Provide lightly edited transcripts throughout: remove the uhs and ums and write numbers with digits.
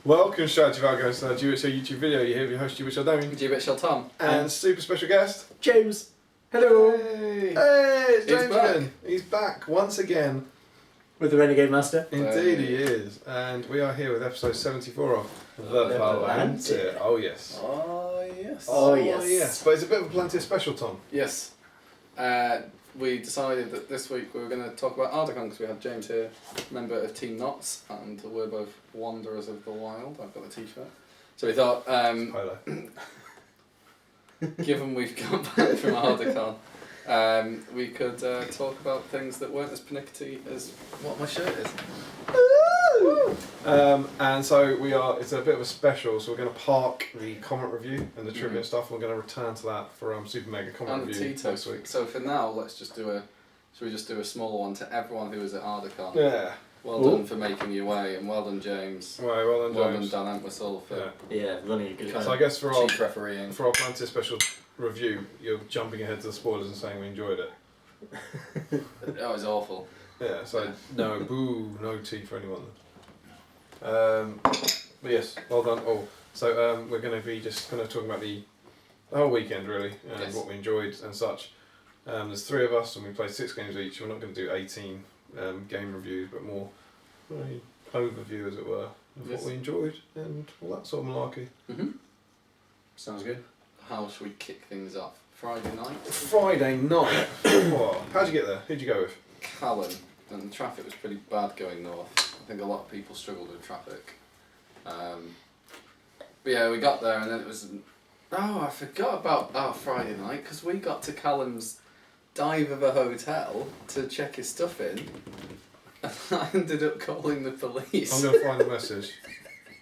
Welcome to Strategy of Ardacon to our GBHL YouTube video. You hear your host GBHL Damian. GBHL Tom. And super special guest, James. Hello. Hey, it's James He's back. again. He's back once again. With the Renegade Master. Indeed he is. And we are here with episode 74 of The Palantir. Oh yes. Oh yes. Oh, yes. But it's a bit of a Palantir special, Tom. Yes. We decided that this week we were going to talk about Ardacon because we had James here, member of Team Knots, and we're both Wanderers of the Wild. I've got the t-shirt. So we thought, Polo. given we've come back from Ardacon, we could talk about things that weren't as pernickety as what my shirt is. And so it's a bit of a special, so we're going to park the comment review and the trivia and stuff, and we're going to return to that for Super Mega comment And the review Tito next week. So for now, should we just do a small one to everyone who was at Ardacon? Yeah. Well done for making your way, and well done, James. Right, well done, James. Well done, Dan Entwistle, for Yeah, running a good So I guess for our cheap refereeing. Palantir special review, you're jumping ahead to the spoilers and saying we enjoyed it. That was awful. Yeah, so no no tea for anyone. But yes, well done all. So we're going to be just kind of talking about the whole weekend really, and Yes. what we enjoyed and such. There's 3 of us and we played 6 games each. We're not going to do 18 game reviews, but more an overview, as it were, of Yes. what we enjoyed and all that sort of malarkey. Sounds good. How should we kick things off? Friday night? Friday night. What? How'd you get there? Who'd you go with? Callan, and the traffic was pretty bad going north. I think a lot of people struggled with traffic. But yeah, we got there and then it was... Oh, I forgot about our Friday night because we got to Callum's dive of a hotel to check his stuff in, and I ended up calling the police. I'm going to find the message.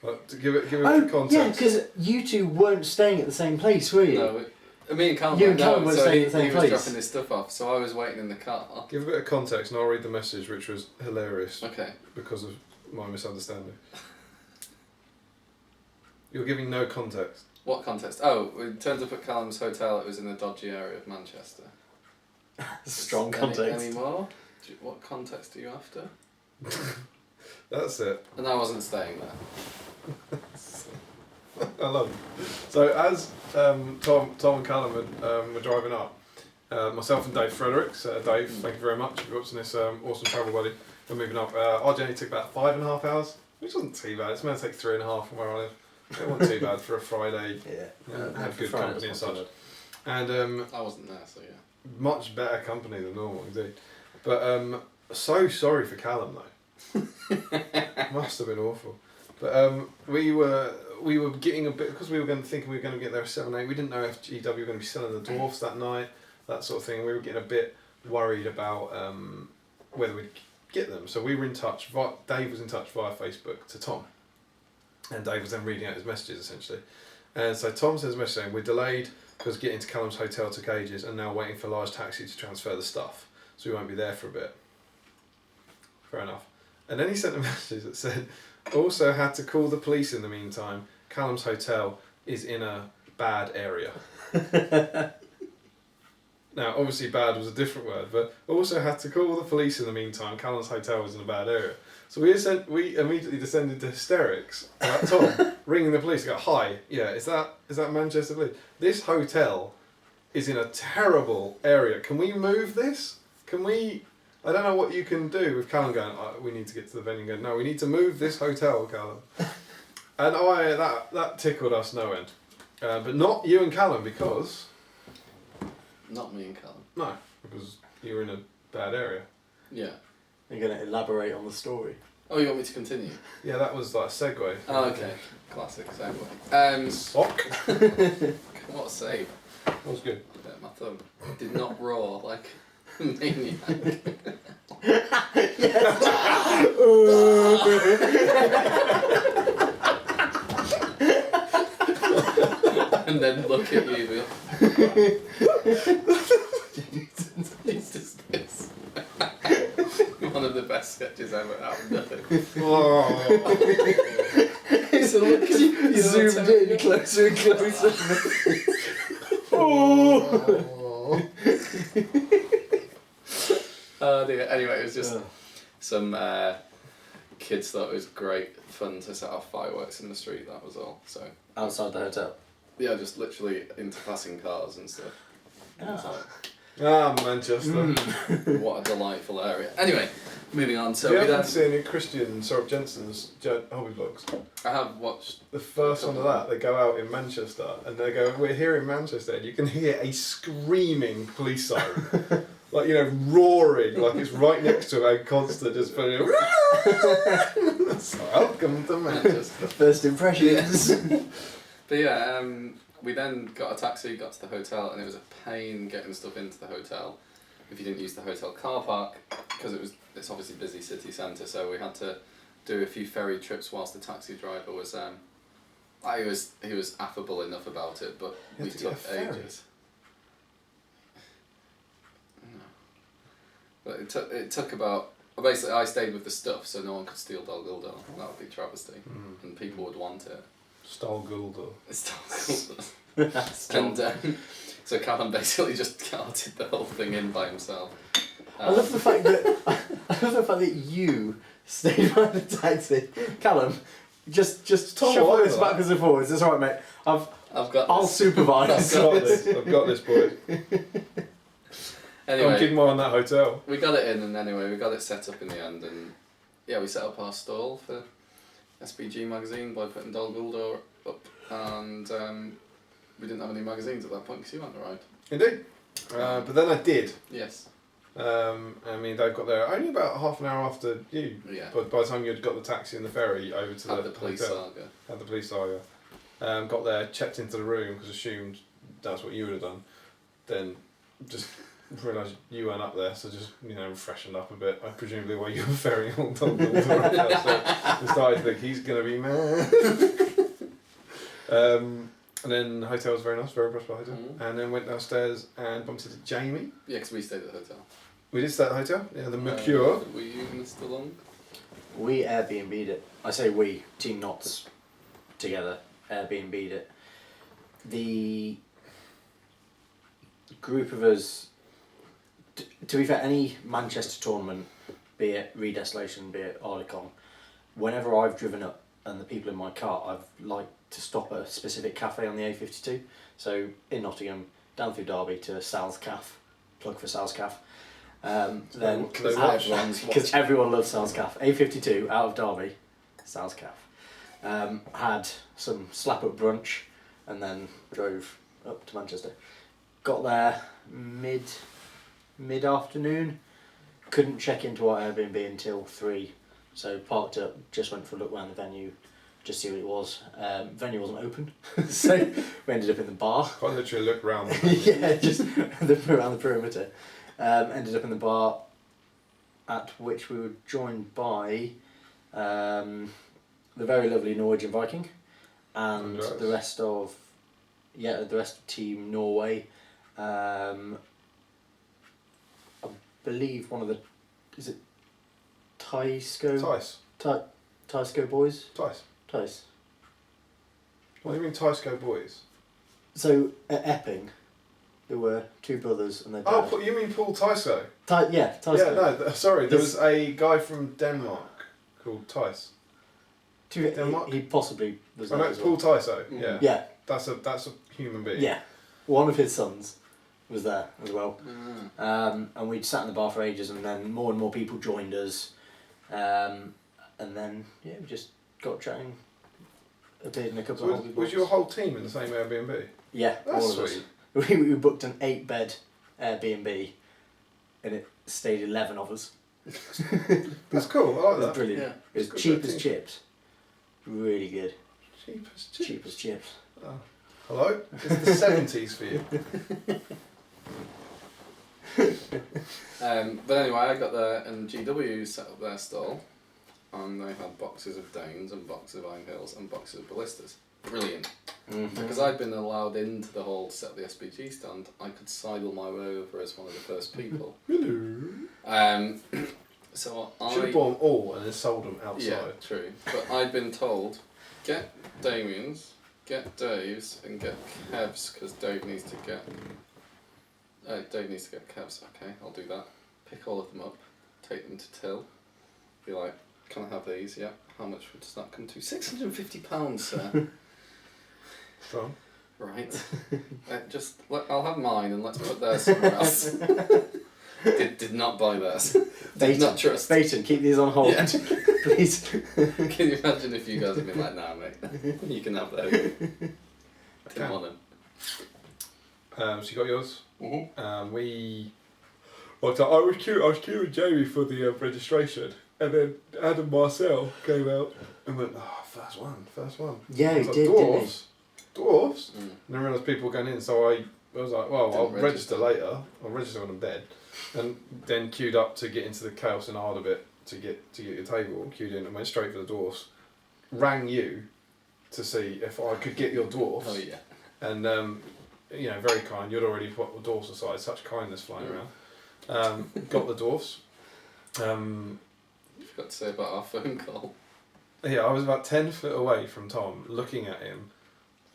But to give it context. yeah, because you two weren't staying at the same place, were you? No, me and Callum You and went Callum out, weren't so staying he at the same was place. dropping his stuff off, so I was waiting in the car. Give a bit of context and I'll read the message, which was hilarious Okay. because of my misunderstanding. You're giving no context. What context? Oh, we turned up at Callum's hotel. It was in the Dodgey area of Manchester. Strong context. Any more? What context are you after? That's it. And I wasn't staying there. I love it. So as Tom and Callum were driving up, myself and Dave Fredericks, Dave, thank you very much for watching this awesome travel buddy. We're moving up. Our journey took about 5.5 hours, which wasn't too bad. It's meant to take 3.5 from where I live. It wasn't too bad for a Friday. Have good company and such. And I wasn't there, so yeah. much better company than normal indeed. But so sorry for Callum though. Must have been awful. But we were getting a bit, because we were thinking we were going to get there at 7-8. We didn't know if GW were going to be selling the dwarfs that night, that sort of thing. We were getting a bit worried about whether we'd get them. So we were in touch. Dave was in touch via Facebook to Tom, and Dave was then reading out his messages essentially. And so Tom sends a message saying, "We're delayed because getting to Callum's hotel took ages, and now waiting for a large taxi to transfer the stuff, so we won't be there for a bit." Fair enough. And then he sent a message that said, "Also had to call the police in the meantime. Callum's hotel is in a bad area." Now, obviously bad was a different word, but also had to call the police in the meantime. Callum's hotel was in a bad area. So we immediately descended to hysterics about Tom ringing the police. Go, "Hi, yeah, is that Manchester Police? This hotel is in a terrible area. Can we move this? Can we? I don't know what you can do." With Callum going, "We need to get to the venue." Going, "No, we need to move this hotel, Callum." And that tickled us no end, but not you and Callum because. Not me and Callum. No, because you were in a bad area. Yeah. You're going to elaborate on the story. Oh, you want me to continue? Yeah, that was like a segue. Oh, okay. Classic segue. Sock. What a save. That was good. My thumb did not roar like a maniac. And then look at you. Jesus, this. One of the best sketches ever out of nothing. So look as you zoomed in closer and closer. Oh dear. Anyway, it was just some kids thought it was great fun to set off fireworks in the street. That was all. So Outside the hotel. yeah, just literally into passing cars and stuff. It's Manchester. like, what a delightful area. Anyway, moving on. So Have you we ever then, seen Christian Sorop Jensen's hobby vlogs? I have watched. The first one of that, they go out in Manchester and they go, we're here in Manchester, and you can hear a screaming police siren. Like, you know, roaring, like it's right next to a concert, just putting welcome to Manchester. First impressions. But yeah, we then got a taxi, got to the hotel, and it was a pain getting stuff into the hotel if you didn't use the hotel car park, because it's obviously busy city centre, so we had to do a few ferry trips whilst the taxi driver was he was affable enough about it, but You we had to get took a ferry? ages. No. But it took about basically I stayed with the stuff so no one could steal Dalguldo. That would be travesty, and people would want it. Stalguldo. It's Dalguldo. And so Callum basically just carted the whole thing in by himself. I love the fact that you stayed by the taxi. Callum, just Tom, shuffle why this that? backwards and forwards. It's alright, mate. I've got I'll this. supervise. I've got this. I've got this, boy. Go and keep Anyway, more on that hotel. we got it in, and anyway, we got it set up in the end, and yeah, we set up our stall for SBG magazine by putting Dalguldo up, and we didn't have any magazines at that point because you hadn't arrived. Indeed. But then I did. Yes. I mean, they got there only about half an hour after you. Yeah. But by the time you'd got the taxi and the ferry over to Had the the police hotel, saga. had the police saga, got there, checked into the room because assumed that's what you would have done. Then just realised you weren't up there, so just freshened up a bit. Presumably while you were ferrying all the way so we started to think he's gonna be mad. And then the hotel was very nice, very impressed by the hotel. And then went downstairs and bumped into Jamie. Yeah, because we stayed at the hotel. We did stay at the hotel, yeah, the Mercure. Were you Mr. Long? We Airbnb'd it. I say we, Team Knots together, Airbnb'd it. The group of us, to be fair, any Manchester tournament, be it Redestination, be it Ardacon, whenever I've driven up and the people in my car, I've liked to stop at a specific cafe on the A52. So in Nottingham, down through Derby to Sal's Caff, plug for Sal's Caff. Then because everyone loves Sal's Caff. A52 out of Derby, Sal's Caff. Had some slap up brunch and then drove up to Manchester. Got there mid afternoon. Couldn't check into our Airbnb until 3, so parked up. Just went for a look around the venue, just see what it was. Venue wasn't open, so we ended up in the bar. Quite literally look round. Yeah, just around the perimeter. Ended up in the bar, at which we were joined by the very lovely Norwegian Viking and Nice. the rest of Team Norway. I believe one of the is it Tysco Tysco boys. Tice. What do you mean Tysco boys? So at Epping, there were 2 brothers and their dad. Oh, you mean Paul Tysco? Tysco. Yeah, no, sorry, there was a guy from Denmark called Tice. Denmark? He possibly was. I know that it's as Paul well. Tyso, yeah. Yeah. That's a human being. Yeah, one of his sons was there as well. And we'd sat in the bar for ages, and then more and more people joined us, and then we just got chatting. Appeared in a couple of Was your whole team in the same Airbnb? Yeah, That's all of sweet. us. We booked an 8-bed Airbnb, and it stayed 11 of us. That's cool, I It like was that. brilliant. Yeah. It was Good cheap rating. as chips. Really good. Cheap as chips. Cheap as chips. Oh. Hello? It's the 70s for you. But anyway, I got there and GW set up their stall, and they had boxes of Danes and boxes of Iron Hills and boxes of Ballistas. Brilliant. Because I'd been allowed into the hall to set up the SBG stand, I could sidle my way over as one of the first people. Hello. So Should have bought them all and then sold them outside. Yeah, true. But I'd been told, get Damian's, get Dave's, and get Kev's, because Dave needs to get Kev's. Okay, I'll do that. Pick all of them up, take them to Till, be like, Can I have these? Yeah. How much does that come to? £650, sir. Strong. Right. I'll have mine and let's put theirs somewhere else. Did not buy theirs. Did not trust. Baton, keep these on hold, Yeah. please. Can you imagine if you guys had been like, nah, mate, you can have those. Didn't want them. So you got yours? Mm-hmm. I was queuing Jamie for the registration, and then Adam Marcel came out and went, oh, first one. Yeah, I he was like, did, dwarves? Mm. And then I realised people were going in, so I was like, well, I'll Didn't register register. later. I'll register when I'm dead. And then queued up to get into the Chaos and Arda bit to get your table, queued in and went straight for the dwarfs. Rang you to see if I could get your dwarfs. Oh, yeah. And, very kind. You'd already put the dwarfs aside, such kindness flying around. Got the dwarfs. You forgot to say about our phone call. Yeah, I was about 10 foot away from Tom, looking at him,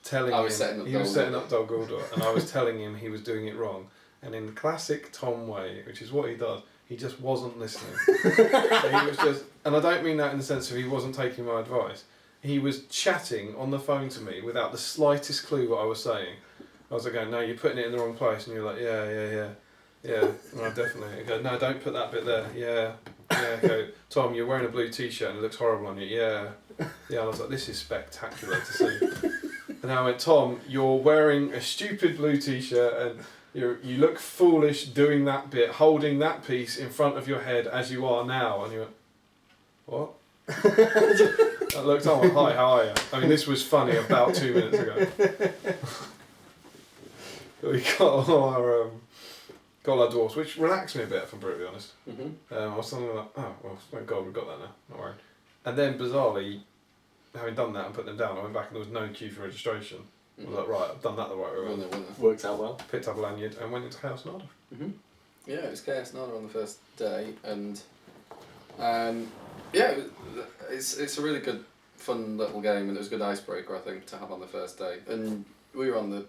telling him he was setting up Dol Guldur, and I was telling him he was doing it wrong. And in the classic Tom way, which is what he does, he just wasn't listening. So he was just, and I don't mean that in the sense of he wasn't taking my advice. He was chatting on the phone to me without the slightest clue what I was saying. I was like, going, no, you're putting it in the wrong place, and you're like, yeah, no, definitely. I go, no, don't put that bit there. Yeah. I go, Tom, you're wearing a blue t-shirt and it looks horrible on you. Yeah. And I was like, this is spectacular to see. And I went, Tom, you're wearing a stupid blue t-shirt and you look foolish doing that bit, holding that piece in front of your head as you are now. And you went, what? I looked on, went, hi, how are you? I mean, this was funny about 2 minutes ago. We got all our dwarfs, which relaxed me a bit, if I'm brutally honest. Mm-hmm. I was something like, oh, well, thank God we've got that now, not worried. And then, bizarrely, having done that and put them down, I went back and there was no queue for registration. I was like, right, I've done that the right way around. Winner. Worked out well. Picked up a lanyard and went into Chaos and Order. Mm-hmm. Yeah, it was Chaos Nada on the first day, and it's a really good, fun little game, and it was a good icebreaker, I think, to have on the first day. And we were on the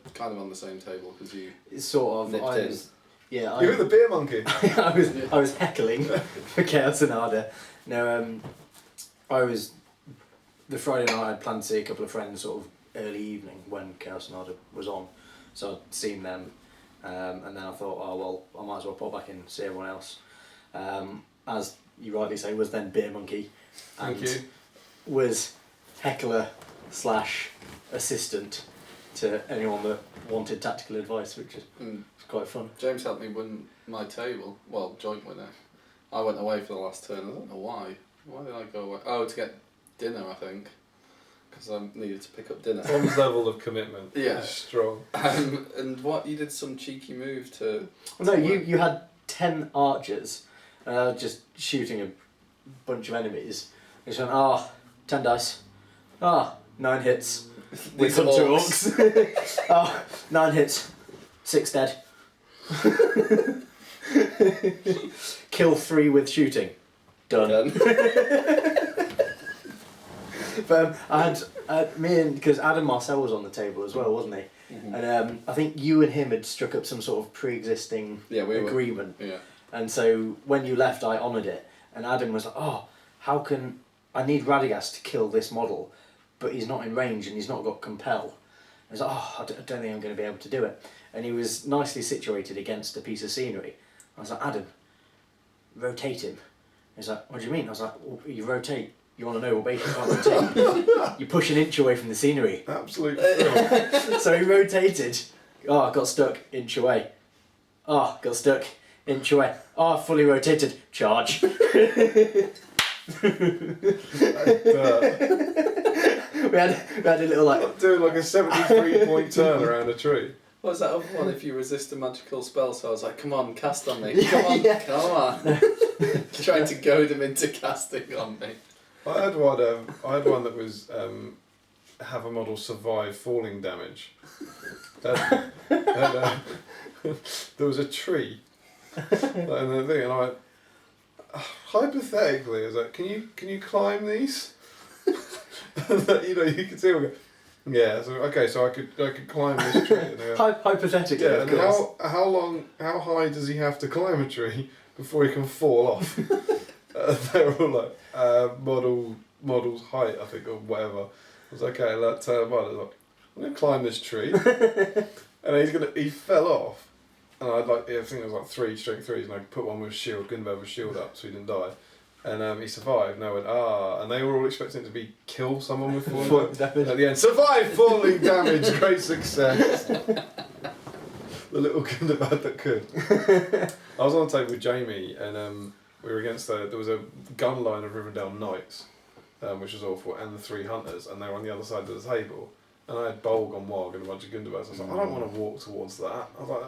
same table because you It's sort of. nipped I in. was, yeah, You were the beer monkey. I was heckling for Chaos and Arda. No, I was. The Friday night I'd planned to see a couple of friends sort of early evening when Chaos and Arda was on, so I'd seen them, and then I thought, oh well, I might as well pop back in and see everyone else. As you rightly say, was then beer monkey, and Thank you. was heckler / assistant to anyone that wanted tactical advice, which is quite fun. James helped me win my table, well, joint winner. I went away for the last turn, I don't know why. Why did I go away? Oh, to get dinner, I think, because I needed to pick up dinner. Tom's level of commitment Yeah. is strong. And what, you did some cheeky move to... No, you had 10 archers, just shooting a bunch of enemies. You just went, 10 dice. 9 hits. With These Hunter orcs. Orcs. 9 hits. 6 dead. Kill 3 with shooting. Done. But I had me and because Adam Marcel was on the table as well, wasn't he? Mm-hmm. And I think you and him had struck up some sort of pre-existing agreement. Yeah. And so when you left, I honoured it. And Adam was like, how can I need Radagast to kill this model, but he's not in range and he's not got compel. I was like, I don't think I'm going to be able to do it. And he was nicely situated against a piece of scenery. I was like, Adam, rotate him. He's like, what do you mean? I was like, well, you rotate. You want to know what base you can't rotate? You push an inch away from the scenery. Absolute thrill. So he rotated. Got stuck, inch away. Got stuck, inch away. Fully rotated, charge. we had a little like... Doing like a 73-point turn around a tree. What was that other one? If you resist a magical spell, so I was like, come on, cast on me. Come on, Yeah. come on. Trying to goad them into casting on me. I had one that was have a model survive falling damage. There was a tree, and the thing, and I hypothetically I was like, can you climb these? You can see them go, yeah. So okay, so I could climb this tree. And Hypothetically, yeah, of and course. how high does he have to climb a tree before he can fall off? They're all like model's height, I think, or whatever. I was like, okay, let's I'm gonna climb this tree, and he fell off, and I think it was like 3 strength 3s, and I put one with shield, Gunnberg with shield up, so he didn't die. And he survived, and I went, and they were all expecting it to be kill someone with 4 damage. At the end, survive 4 league damage, great success. The little Gunnberg that could. I was on the table with Jamie, and we were against there was a gun line of Rivendell Knights, which was awful, and the 3 hunters, and they were on the other side of the table. And I had Bolg on Warg and a bunch of Gundabats. I was like, I don't want to walk towards that. I was like,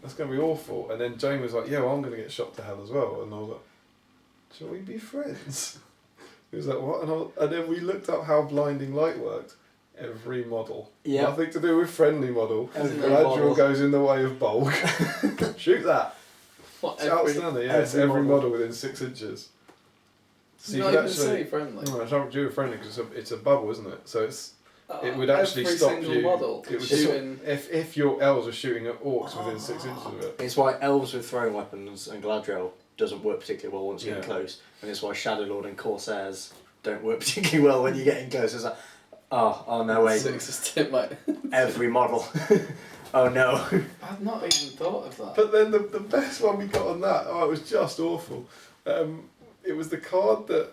that's going to be awful. And then Jamie was like, yeah, well, I'm going to get shot to hell as well. And I was like, shall we be friends? He was like, what? And then we looked up how blinding light worked. Every model. Yeah. Nothing to do with friendly model. Every goes in the way of Bolg. Shoot that. What, It's outstanding, yeah. It's every model within 6 inches. So you you not could even say friendly. No, it's not do with friendly because it's a bubble, isn't it? So it would actually stop single you. Model It would shooting. if your elves are shooting at orcs within 6 inches of it. It's why elves with throwing weapons and Galadriel doesn't work particularly well once you get close, and it's why Shadowlord and Corsairs don't work particularly well when you're getting close. It's like, oh no wait, 6 is tip, mate. every model. Oh no. I've not even thought of that. But then the best one we got on that, it was just awful. It was the card that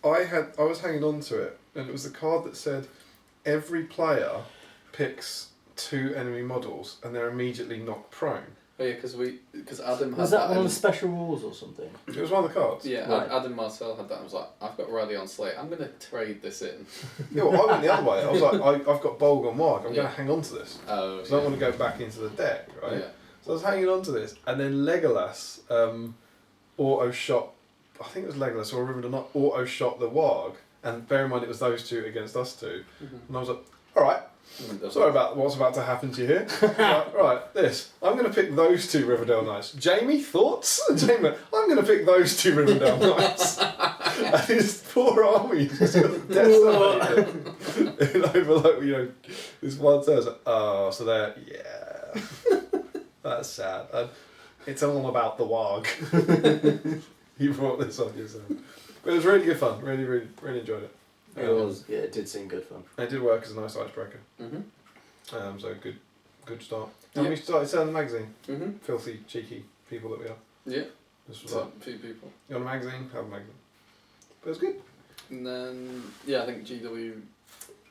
I was hanging on to it, and it was the card that said every player picks 2 enemy models and they're immediately knocked prone. Oh yeah, because Adam had Was that one of in- the special rules or something? It was one of the cards. Yeah, Right. Adam Marcel had that. I was like, I've got Riley on slate. I'm going to trade this in. Yeah, well, I went the other way. I was like, I've got Bolg on Warg. I'm going to hang on to this. Oh, So I don't want to go back into the deck, right? Yeah. So I was hanging on to this, and then Legolas auto shot. I think it was Legolas or Rivendell not auto shot the Warg, and bear in mind it was those 2 against us 2, and I was like, all right. Sorry about what's about to happen to you here. right, this. I'm going to pick those 2 Riverdale Knights. Jamie, thoughts? And Jamie went, I'm going to pick those 2 Riverdale Knights. And his poor army just got decimated. And over this one says, oh, so they're, yeah. That's sad. It's all about the Warg. You brought this on yourself. But it was really good fun. Really, really, really enjoyed it. It was. Yeah, it did seem good fun. And it did work as a nice icebreaker. So good start. And we started selling the magazine. Filthy, cheeky people that we are. Yeah. This was So, like, a few people. you want a magazine? Have a magazine. But it was good. And then, yeah, I think GW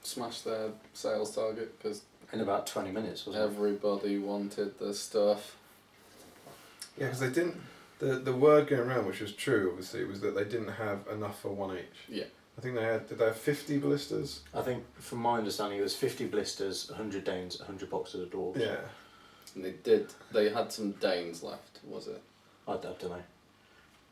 smashed their sales target because In about 20 minutes, wasn't everybody wanted the stuff. Yeah, because they didn't. The word going around, which was true, obviously, was that they didn't have enough for 1 each. Yeah. I think did they have 50 ballistas? it? I think, from my understanding, it was 50 blisters, 100 Danes, 100 boxes of dwarves. Yeah. And they had some Danes left, was it? I don't know.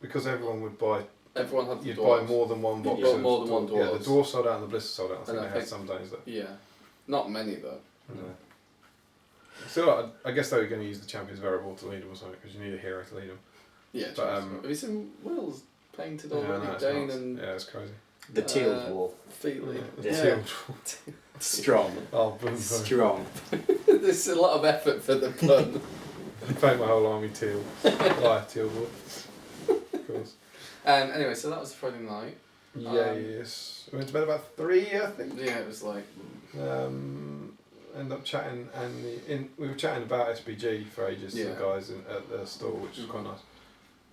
Because everyone would buy. Everyone had the You'd dwarves. buy more than one box. bought of more than one Yeah, the dwarves. dwarf sold out and the blisters sold out. I think And they I had think- some days that. Yeah. Not many though. No. So I guess they were going to use the champions variable to lead them or something because you need a hero to lead them. Yeah. But, have you seen Will's painted Yeah, already? no, it's Dane nuts. and Yeah, it's crazy. The teal Uh, dwarf. Feely. The Yeah. teal. Strong. Oh, boom, boom. Strong. There's a lot of effort for the pun. I paint my whole army teal. Why teal dwarf? Of course. Anyway, so that was Friday night. Yes. We went to bed about 3, I think. Yeah, it was like End up chatting and we were chatting about SBG for ages to the guys at the store, which was quite nice.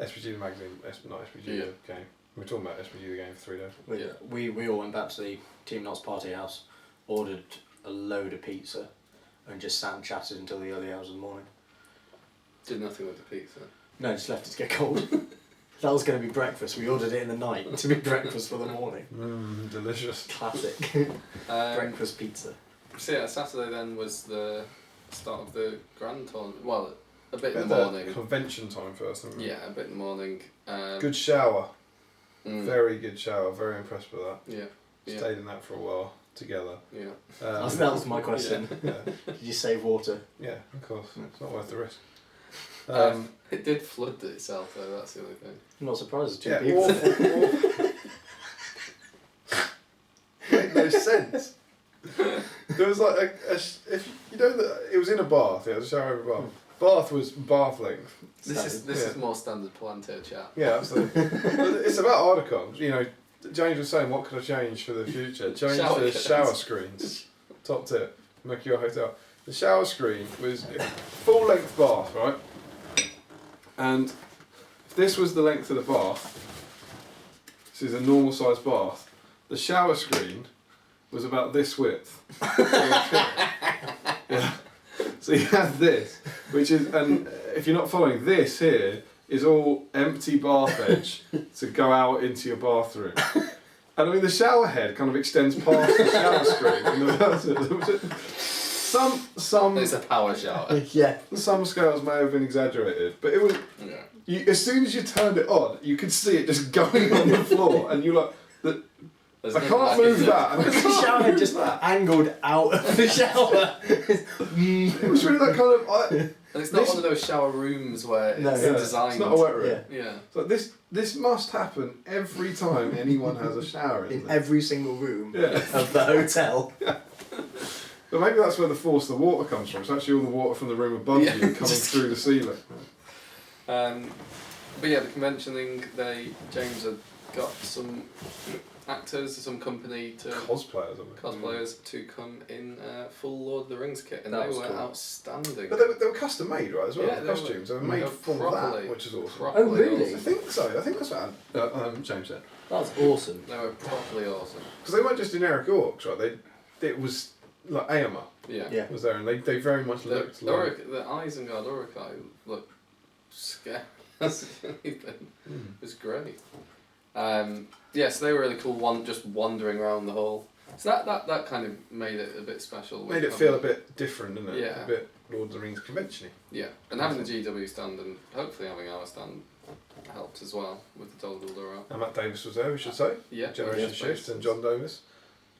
SBG the magazine, not SBG the game. We were talking about SBG the game for 3 days. We all went back to the Team Knots party house, ordered a load of pizza, and just sat and chatted until the early hours of the morning. did nothing with the pizza. No, just left it to get cold. That was going to be breakfast. We ordered it in the night to be breakfast for the morning. Delicious. Classic. Breakfast pizza. So yeah, Saturday then was the start of the grand tournament. Well, a bit in The the morning. convention time first, didn't we? Yeah, a bit in the morning. Good shower. Mm. Very good shower. Very impressed with that. Yeah. Stayed in that for a while together. Yeah. That was my question. Yeah. Did you save water? Yeah, of course. It's not worth the risk. It did flood itself though. That's the only thing. I'm not surprised. Two Yeah, people. awful. Made no sense. There was like if you know that it was in a bath. Yeah, it was a shower over a bath, Bath was bath length. This is more standard Palantir chat. Yeah, absolutely. It's about Ardacon. You know, James was saying, what could I change for the future? Change the shower screens. Top tip. Make your hotel. The shower screen was full length bath, right? And if this was the length of the bath, this is a normal sized bath, the shower screen was about this width. Yeah. So you have this, which is, and if you're not following, this here is all empty bath edge to go out into your bathroom. And I mean, the shower head kind of extends past the shower screen. Some It's a power shower. Yeah. some scales may have been exaggerated, but it was. Yeah. You, as soon as you turned it on, you could see it just going on the floor, and you're like, There's I nothing can't like move it. that. And I The can't shower head move just that. angled out of the shower. It was really that kind of. And it's not one of those shower rooms where it's No, yeah, designed. It's not a wet room. Yeah. Yeah. So this must happen every time anyone has a shower in In there. every single room Yeah. of the hotel. But maybe that's where the force the water comes from. It's actually all the water from the room above Yeah. you coming through the ceiling. But yeah, the conventioning, James had got some actors, some company to Cosplayers, I mean. cosplayers to come in full Lord of the Rings kit, and That they was were cool. outstanding. But they were custom made, right, as well, Yeah, the they were- costumes. They were they made were from properly- that, which is awesome. properly Oh, really? I awesome. think so. I think that's what James said. That's awesome. They were properly awesome. Because they weren't just generic orcs, right? It was like Aemma Yeah. Yeah. was there, and they very much The, looked like. the Isengard Uruk-hai looked scary as anything. It was great. Yeah, so they were really cool. Just wandering around the hall. So that kind of made it a bit special. Made it feel a bit different, didn't it? Yeah. A bit Lord of the Rings convention-y. Yeah, and having the GW stand and hopefully having our stand helped as well with the Dol Guldur. And Matt Davis was there, we should say. Yeah, Generation very Shift and John Davis.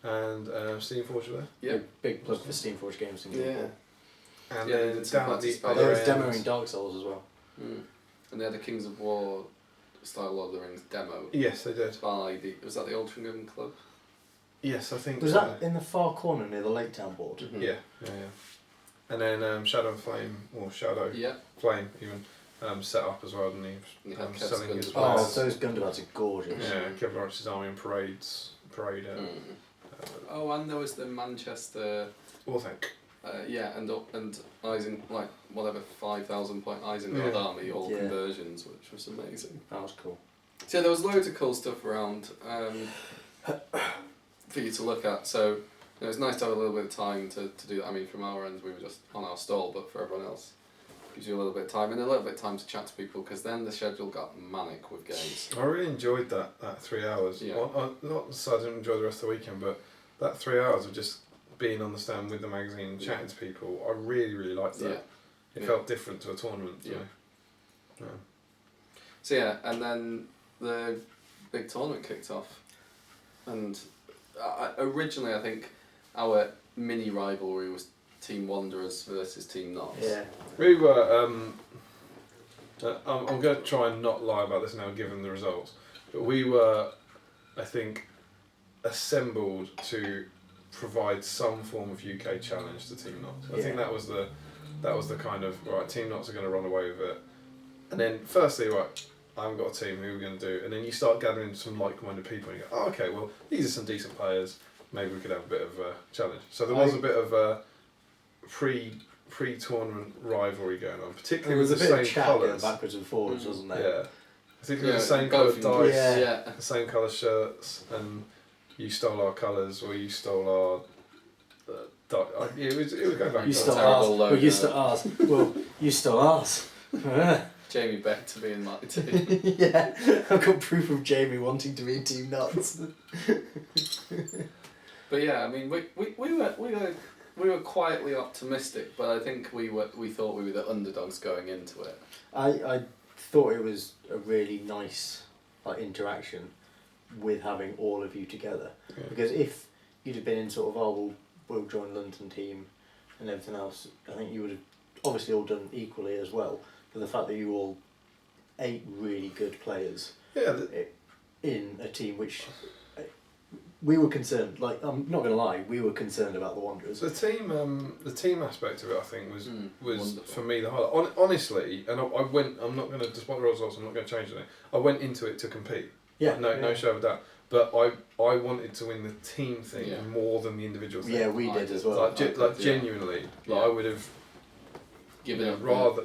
And Steam Forge were there. Yeah, Big plug for Steamforge Games. yeah. And Yeah, then did some down at the participation. other There was end. demoing Dark Souls as well. And they had a Kings of War style Lord of the Rings demo Yes, they did. by was that the Altrincham Club? Yes, I think Was so. that in the far corner near the Lake Town board? Mhm. Yeah. And then Shadow and Flame, or Shadow Yeah. Flame even, set up as well, didn't he? And he had Kev's Selling guns his as well. Oh, wares. those Gundabats are gorgeous. Yeah, Kevin Roach's army and parade. Oh, and there was the Manchester. Orthanc. And Eisen, like whatever 5,000 point Isengard Yeah. army, all Yeah. conversions, which was amazing. That was cool. So yeah, there was loads of cool stuff around for you to look at. So it was nice to have a little bit of time to do that. I mean, from our end, we were just on our stall, but for everyone else, it gives you a little bit of time and a little bit of time to chat to people because then the schedule got manic with games. I really enjoyed that 3 hours. Yeah. Not so I didn't enjoy the rest of the weekend, but that 3 hours of just being on the stand with the magazine, chatting to people, I really, really liked that. Yeah. It Yeah. felt different to a tournament. To Yeah. me. Yeah. So yeah, and then the big tournament kicked off, and originally I think our mini rivalry was Team Wanderers versus Team Knots. Yeah. We were. I'm going to try and not lie about this now, given the results. But we were, I think, assembled to provide some form of UK challenge to Team Knots. I think Yeah. that was the kind of right. Team Knots are going to run away with it, and then firstly, right, I haven't got a team. Who are we going to do? And then you start gathering some like-minded people, and you go, oh, okay, well, these are some decent players. Maybe we could have a bit of a challenge. So there was a bit of a pre-tournament rivalry going on, particularly There was with a the bit of same chat going colours. backwards and forwards, wasn't there? Yeah, particularly Yeah, the same both coloured dice, Yeah. Yeah. the same colour shirts, and you stole our colours or you stole our. It was going back. You and stole forth. Terrible ours. logo. Well, you stole ours. Well, you stole ours. Jamie Beck to be in my team. Yeah, I've got proof of Jamie wanting to be in Team Nuts. But yeah, I mean, we were quietly optimistic, but I think we thought we were the underdogs going into it. I thought it was a really nice interaction with having all of you together. Yeah. Because if you'd have been in sort of, we'll join London team and everything else, I think you would have obviously all done equally as well. But the fact that you all 8 really good players Yeah, in a team which we were concerned. Like, I'm not gonna lie, we were concerned about the Wanderers. The team aspect of it, I think, was wonderful. for me the highlight. Honestly, and I went. I'm not going to, despite the results, I'm not going to change anything. I went into it to compete. Yeah. No shadow of doubt. But I wanted to win the team thing more than the individual thing. Yeah, we did as well. Genuinely, I would have given up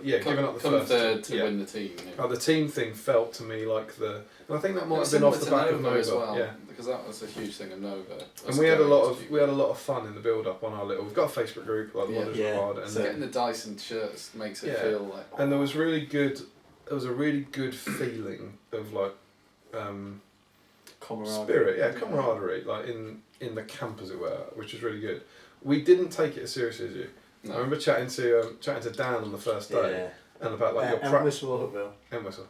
given up the come first third to win the team. Yeah. The team thing felt to me like and I think that might It have was been off the similar back to of Nova Nova as well, yeah. because that was a huge thing of Nova. And we had a lot of fun in the build up on our little. We've got a Facebook group like the Wanderers Reward, and so getting the Dyson shirts makes it feel like. And there was really good. There was a really good feeling of like. Camaraderie. Camaraderie, like in the camp as it were, which was really good. We didn't take it as seriously as you. No. I remember chatting to Dan on the first day, and about like your practice. Entwistle.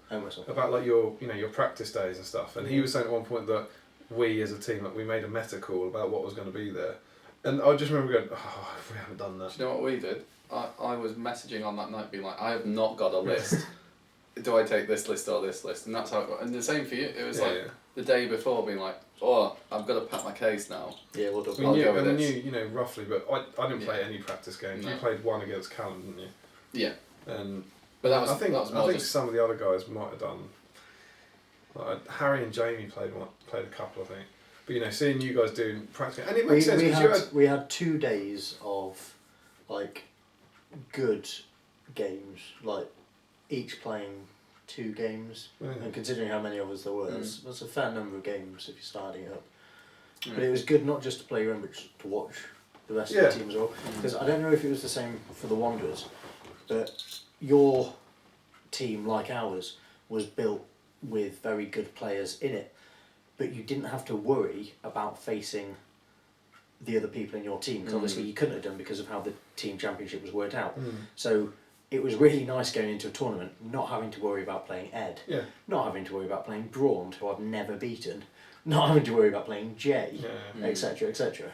About like your practice days and stuff, and he was saying at one point that we as a team, like we made a meta call about what was going to be there, and I just remember going, oh, we haven't done that. Do you know what we did? I was messaging on that night being like, I have not got a list. Do I take this list or this list? And that's how it got. And the same for you. It was the day before being like, oh, I've got to pack my case now. Yeah, we'll do. We knew, roughly, but I didn't play any practice games. No. You played one against Callum, didn't you? Yeah. But I think some of the other guys might have done. Like Harry and Jamie played a couple, I think. But seeing you guys doing practice, and it makes sense because we had 2 days of like good games, like each playing 2 games, and considering how many of us there were, that's a fair number of games if you're starting it up. But it was good not just to play your own, but to watch the rest of the team as well. Because I don't know if it was the same for the Wanderers, but your team, like ours, was built with very good players in it, but you didn't have to worry about facing the other people in your team, because obviously you couldn't have done because of how the team championship was worked out. So it was really nice going into a tournament, not having to worry about playing Ed, not having to worry about playing Braun, who I've never beaten, not having to worry about playing Jay, etc, etc.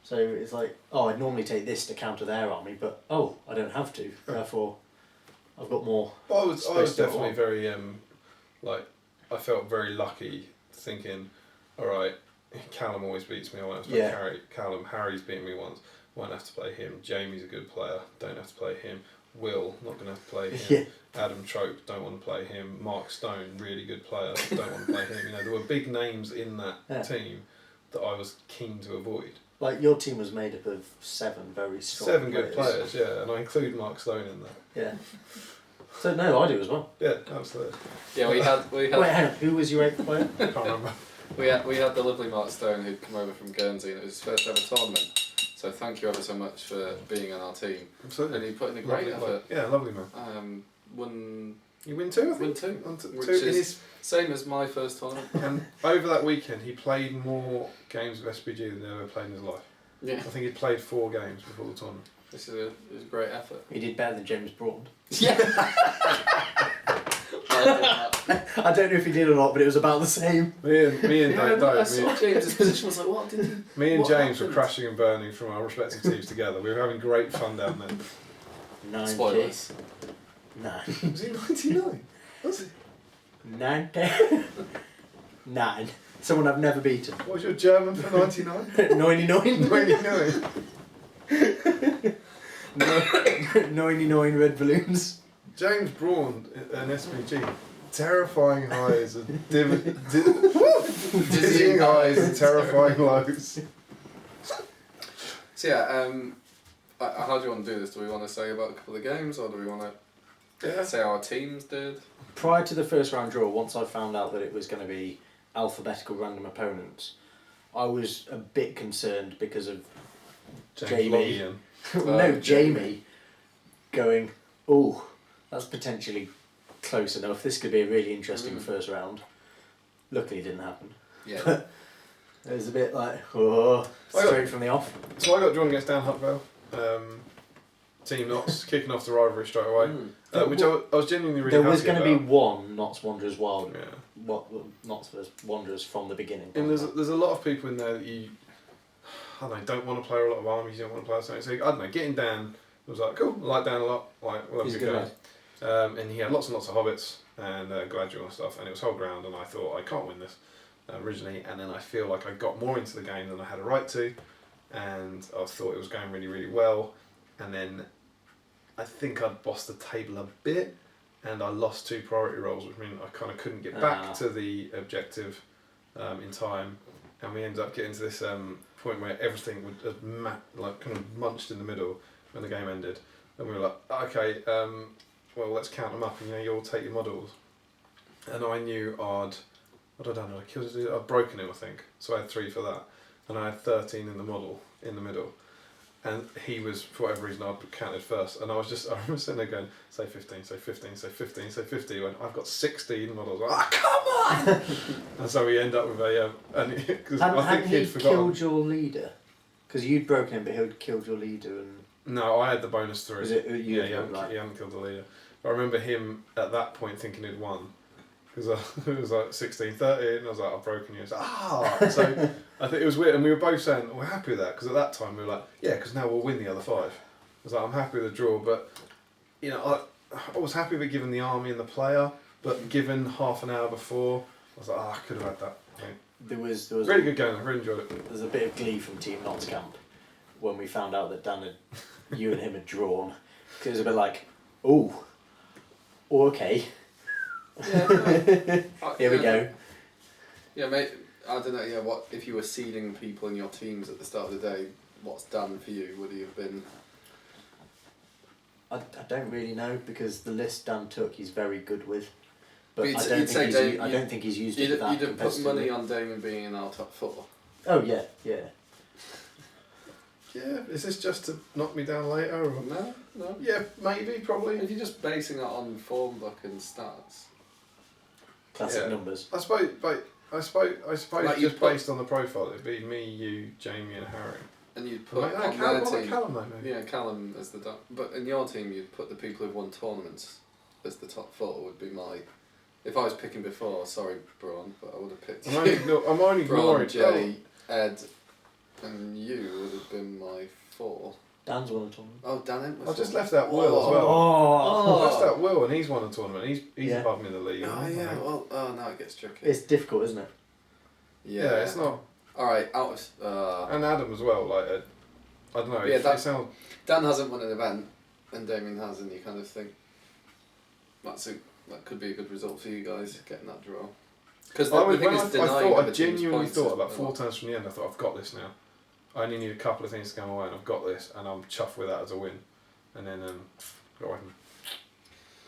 So it's like, oh, I'd normally take this to counter their army, but I don't have to, therefore I've got more. Well, I was definitely very I felt very lucky thinking, all right, Callum always beats me. I won't have to play Callum. Harry's beaten me once. Won't have to play him. Jamie's a good player. Don't have to play him. Will, not going to have to play him. Adam Trope, don't want to play him. Mark Stone, really good player. Don't want to play him. There were big names in that team that I was keen to avoid. Like your team was made up of 7 very strong. 7 good players, and I include Mark Stone in that. Yeah. So no, I do as well. Yeah, absolutely. Yeah, we had. Wait, hang on. Who was your 8th player? I can't remember. We had the lovely Mark Stone who'd come over from Guernsey, and it was his first ever tournament. So thank you ever so much for being on our team. Absolutely. And he put in a great effort. Yeah, lovely man. You win 2, I think. Win 2. Which is same as my first tournament. And over that weekend, he played more games of SPG than he ever played in his life. Yeah. I think he played 4 games before the tournament. This is a great effort. He did better than James Braun. Yeah. I don't know if he did or not, but it was about the same. Me and Dave. I saw James's position. I was like, what did he? Me and James were crashing and burning from our respective teams together. We were having great fun down there. 9 Spoilers. 9. Was he 99? Was he? 9. Someone I've never beaten. What was your German for 99? 99. 99. 99 red balloons. James Braun and SPG, terrifying highs and dizzying highs and terrifying lows. So yeah, how do you want to do this? Do we want to say about a couple of games, or do we want to say how our teams did? Prior to the first round draw, once I found out that it was going to be alphabetical random opponents, I was a bit concerned because of Jamie. Jamie going, oh, that's potentially close enough. This could be a really interesting first round. Luckily, it didn't happen. Yeah. But it was a bit like, straight from the off. So I got drawn against Dan Huckvale. Team Knots, kicking off the rivalry straight away. Which I was genuinely really happy about. There was going to be one Knots Wanderers Wild. Yeah. Knots Wanderers from the beginning. And there's a lot of people in there that you, don't want to play a lot of armies, you don't want to play something. So I don't know, getting Dan was like, cool, I like Dan a lot. We'll have a good game. And he had lots and lots of hobbits and Gladriel and stuff, and it was whole ground, and I thought, I can't win this. originally, and then I feel like I got more into the game than I had a right to, and I thought it was going really, really well, and then I think I'd bossed the table a bit, and I lost 2 priority rolls, which meant I kind of couldn't get back to the objective in time, and we ended up getting to this point where everything would like kind of munched in the middle when the game ended, and we were like, okay, well, let's count them up, and you'll take your models, and I knew I'd broken him, I think, so I had 3 for that, and I had 13 in the model in the middle. And he was, for whatever reason, I'd counted first. And I remember sitting there going, say 15, say 15, say 15, say 50. When I've got 16 models. Like, oh, come on! And so we end up with a, because I think he'd forgotten. Killed your leader? Because you'd broken him, but he'd killed your leader. And No, I had the bonus 3. Was it you? Yeah, he hadn't killed the leader. But I remember him at that point thinking he'd won. Because it was like 16, 13, and I was like, I've broken you. So I think it was weird, and we were both saying, we're happy with that, because at that time we were like, yeah, because now we'll win the other 5. I was like, I'm happy with the draw, but, I was happy with giving the army and the player, but given half an hour before, I was like, I could have had that. I think. There was really good game, I really enjoyed it. There was a bit of glee from Team Notts camp when we found out that Dan you and him had drawn, because it was a bit like, oh, okay. Yeah, Here we go. Yeah, mate. I don't know. Yeah, what if you were seeding people in your teams at the start of the day? What's done for you? Would he have been? I don't really know, because the list Dan took he's very good with, but But I don't think he's used it that You'd have put competitively. money on Damian being in our top 4. Oh yeah. Yeah, is this just to knock me down later? Or? No. Yeah, maybe, probably. If you're just basing it on form book and stats. Classic numbers. I suppose Like just based on the profile, it'd be me, you, Jamie, and Harry. And you'd put Like, on Callum, their team. Callum, though, maybe. Yeah, Callum as the top. But in your team, you'd put the people who've won tournaments as the top 4. Would be my. If I was picking before, sorry, Braun, but I would have picked. I'm only Braun, ignoring Jay, Ed, and you would have been my 4. Dan's won a tournament. Oh, Dan it was. I just left that Will as well. I left that Will, and he's won a tournament. He's above me in the league. Oh yeah. Well, now it gets tricky. It's difficult, isn't it? Yeah, it's not. All right, out of. And Adam as well. Like, I don't know. Yeah, It sounds. Dan hasn't won an event, and Damian has, and you kind of think that could be a good result for you guys getting that draw. Because I genuinely thought about 4 turns from the end. I thought, I've got this now. I only need a couple of things to go my way, and I've got this, and I'm chuffed with that as a win. And then got away from it.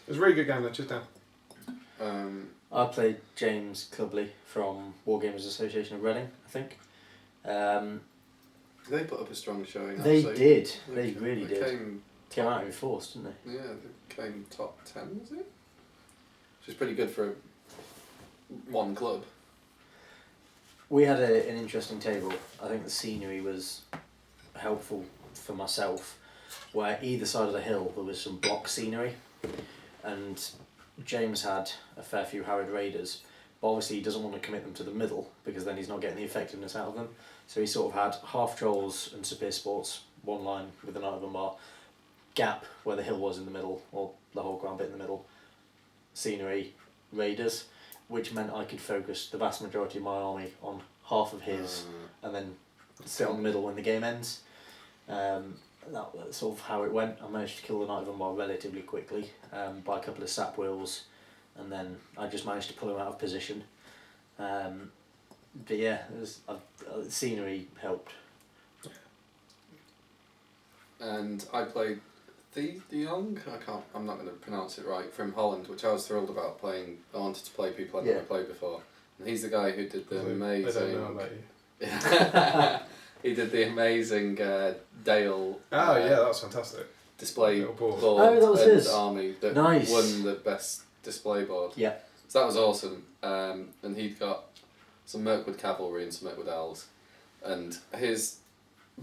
It was a really good game though. Just down. I played James Clubley from Wargamers Association of Reading, I think. They put up a strong showing. They actually. did. They really did. Came out in force, didn't they? Yeah, they came top 10, was it? Which is pretty good for one club. We had an interesting table. I think the scenery was helpful for myself, where either side of the hill there was some block scenery, and James had a fair few Harrod Raiders, but obviously he doesn't want to commit them to the middle because then he's not getting the effectiveness out of them. So he sort of had half Trolls and Superior Sports, one line with an Knight of Umbar, gap where the hill was in the middle, or the whole ground bit in the middle, scenery, Raiders, which meant I could focus the vast majority of my army on half of his and then sit on the middle when the game ends. That's sort of how it went. I managed to kill the Knight of Umbar relatively quickly by a couple of sap wheels, and then I just managed to pull him out of position. But yeah, scenery helped. And I played De Jong. I'm not going to pronounce it right. From Holland, which I was thrilled about playing. I wanted to play people I'd never played before. And he's the guy who did the amazing. I don't know about you. He did the amazing Dale. Oh yeah, that's fantastic. Display board. Oh, that was and his army that nice. won the best display board. Yeah. So that was awesome. And he'd got some Mirkwood cavalry and some Mirkwood elves, and his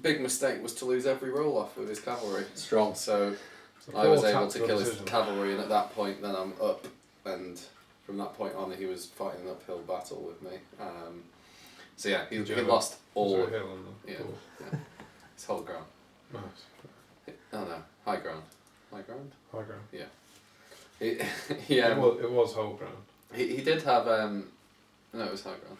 big mistake was to lose every roll off with his cavalry. Strong. So I was able to kill his cavalry, and at that point, then I'm up, and from that point on, he was fighting an uphill battle with me. So yeah, he lost all. Yeah, his whole ground. Nice. Oh no, high ground. High ground. High ground. Yeah. It was whole ground. He did have no, it was high ground.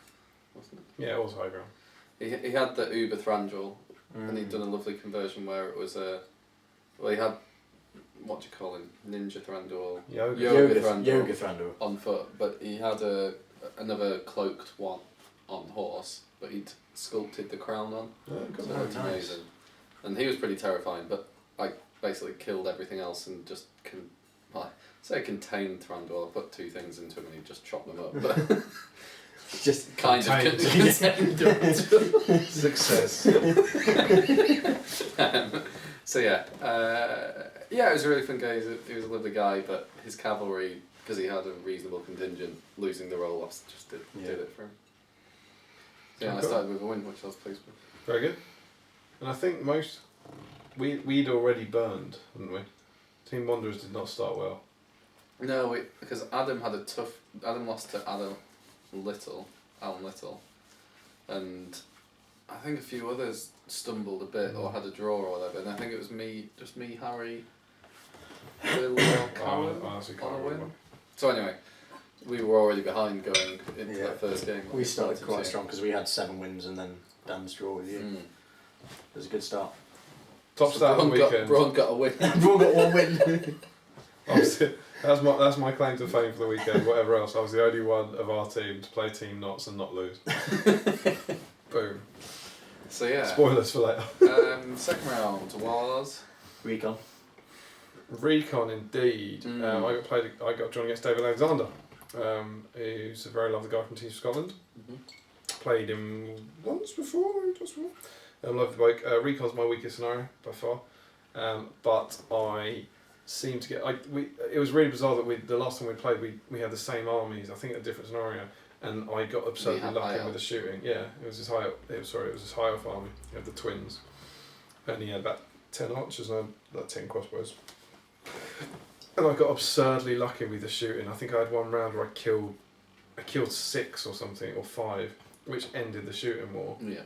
wasn't it? Yeah, it was high ground. He had the Uber Thranduil, and he'd done a lovely conversion where it was he had, what do you call him, Ninja Thranduil, Yoga Thranduil on foot, but he had another cloaked one on horse, but he'd sculpted the crown on, Oh, so good. it looked amazing. And he was pretty terrifying, but I basically killed everything else and just contained Thranduil. I put 2 things into him and he just chopped them up. But just kind of contained them. Success. So yeah, it was a really fun game. He was a lovely guy, but his cavalry, because he had a reasonable contingent, losing the roll offs just did it for him. So yeah, I started with a win, which I was pleased with. Very good. And I think we'd already burned, hadn't we? Team Wanderers did not start well. No, because Adam lost to Alan Little, and I think a few others stumbled a bit or had a draw or whatever, and I think it was me, Harry, Will, Colin on a win. So anyway, we were already behind going into that first game. We started quite strong because we had 7 wins and then Dan's draw with you. It was a good start. Top stat of the weekend. Braun got a win. Braun got 1 win. That's my claim to fame for the weekend. Whatever else, I was the only one of our team to play team knots and not lose. Boom. So yeah. Spoilers for later. Second round was Recon. Recon indeed. I got drawn against David Alexander, who's a very lovely guy from Team Scotland. Played him once before. Lovely bloke. Recon's my weakest scenario by far, but I seem to get. It was really bizarre that the last time we played we had the same armies. I think a different scenario, and I got absurdly lucky with the shooting. Yeah, it was his high. It was his high elf army. He had the twins, and he had about 10 archers and I had about 10 crossbows. And I got absurdly lucky with the shooting. I think I had one round where I killed 6 or something, or 5, which ended the shooting war. Yeah.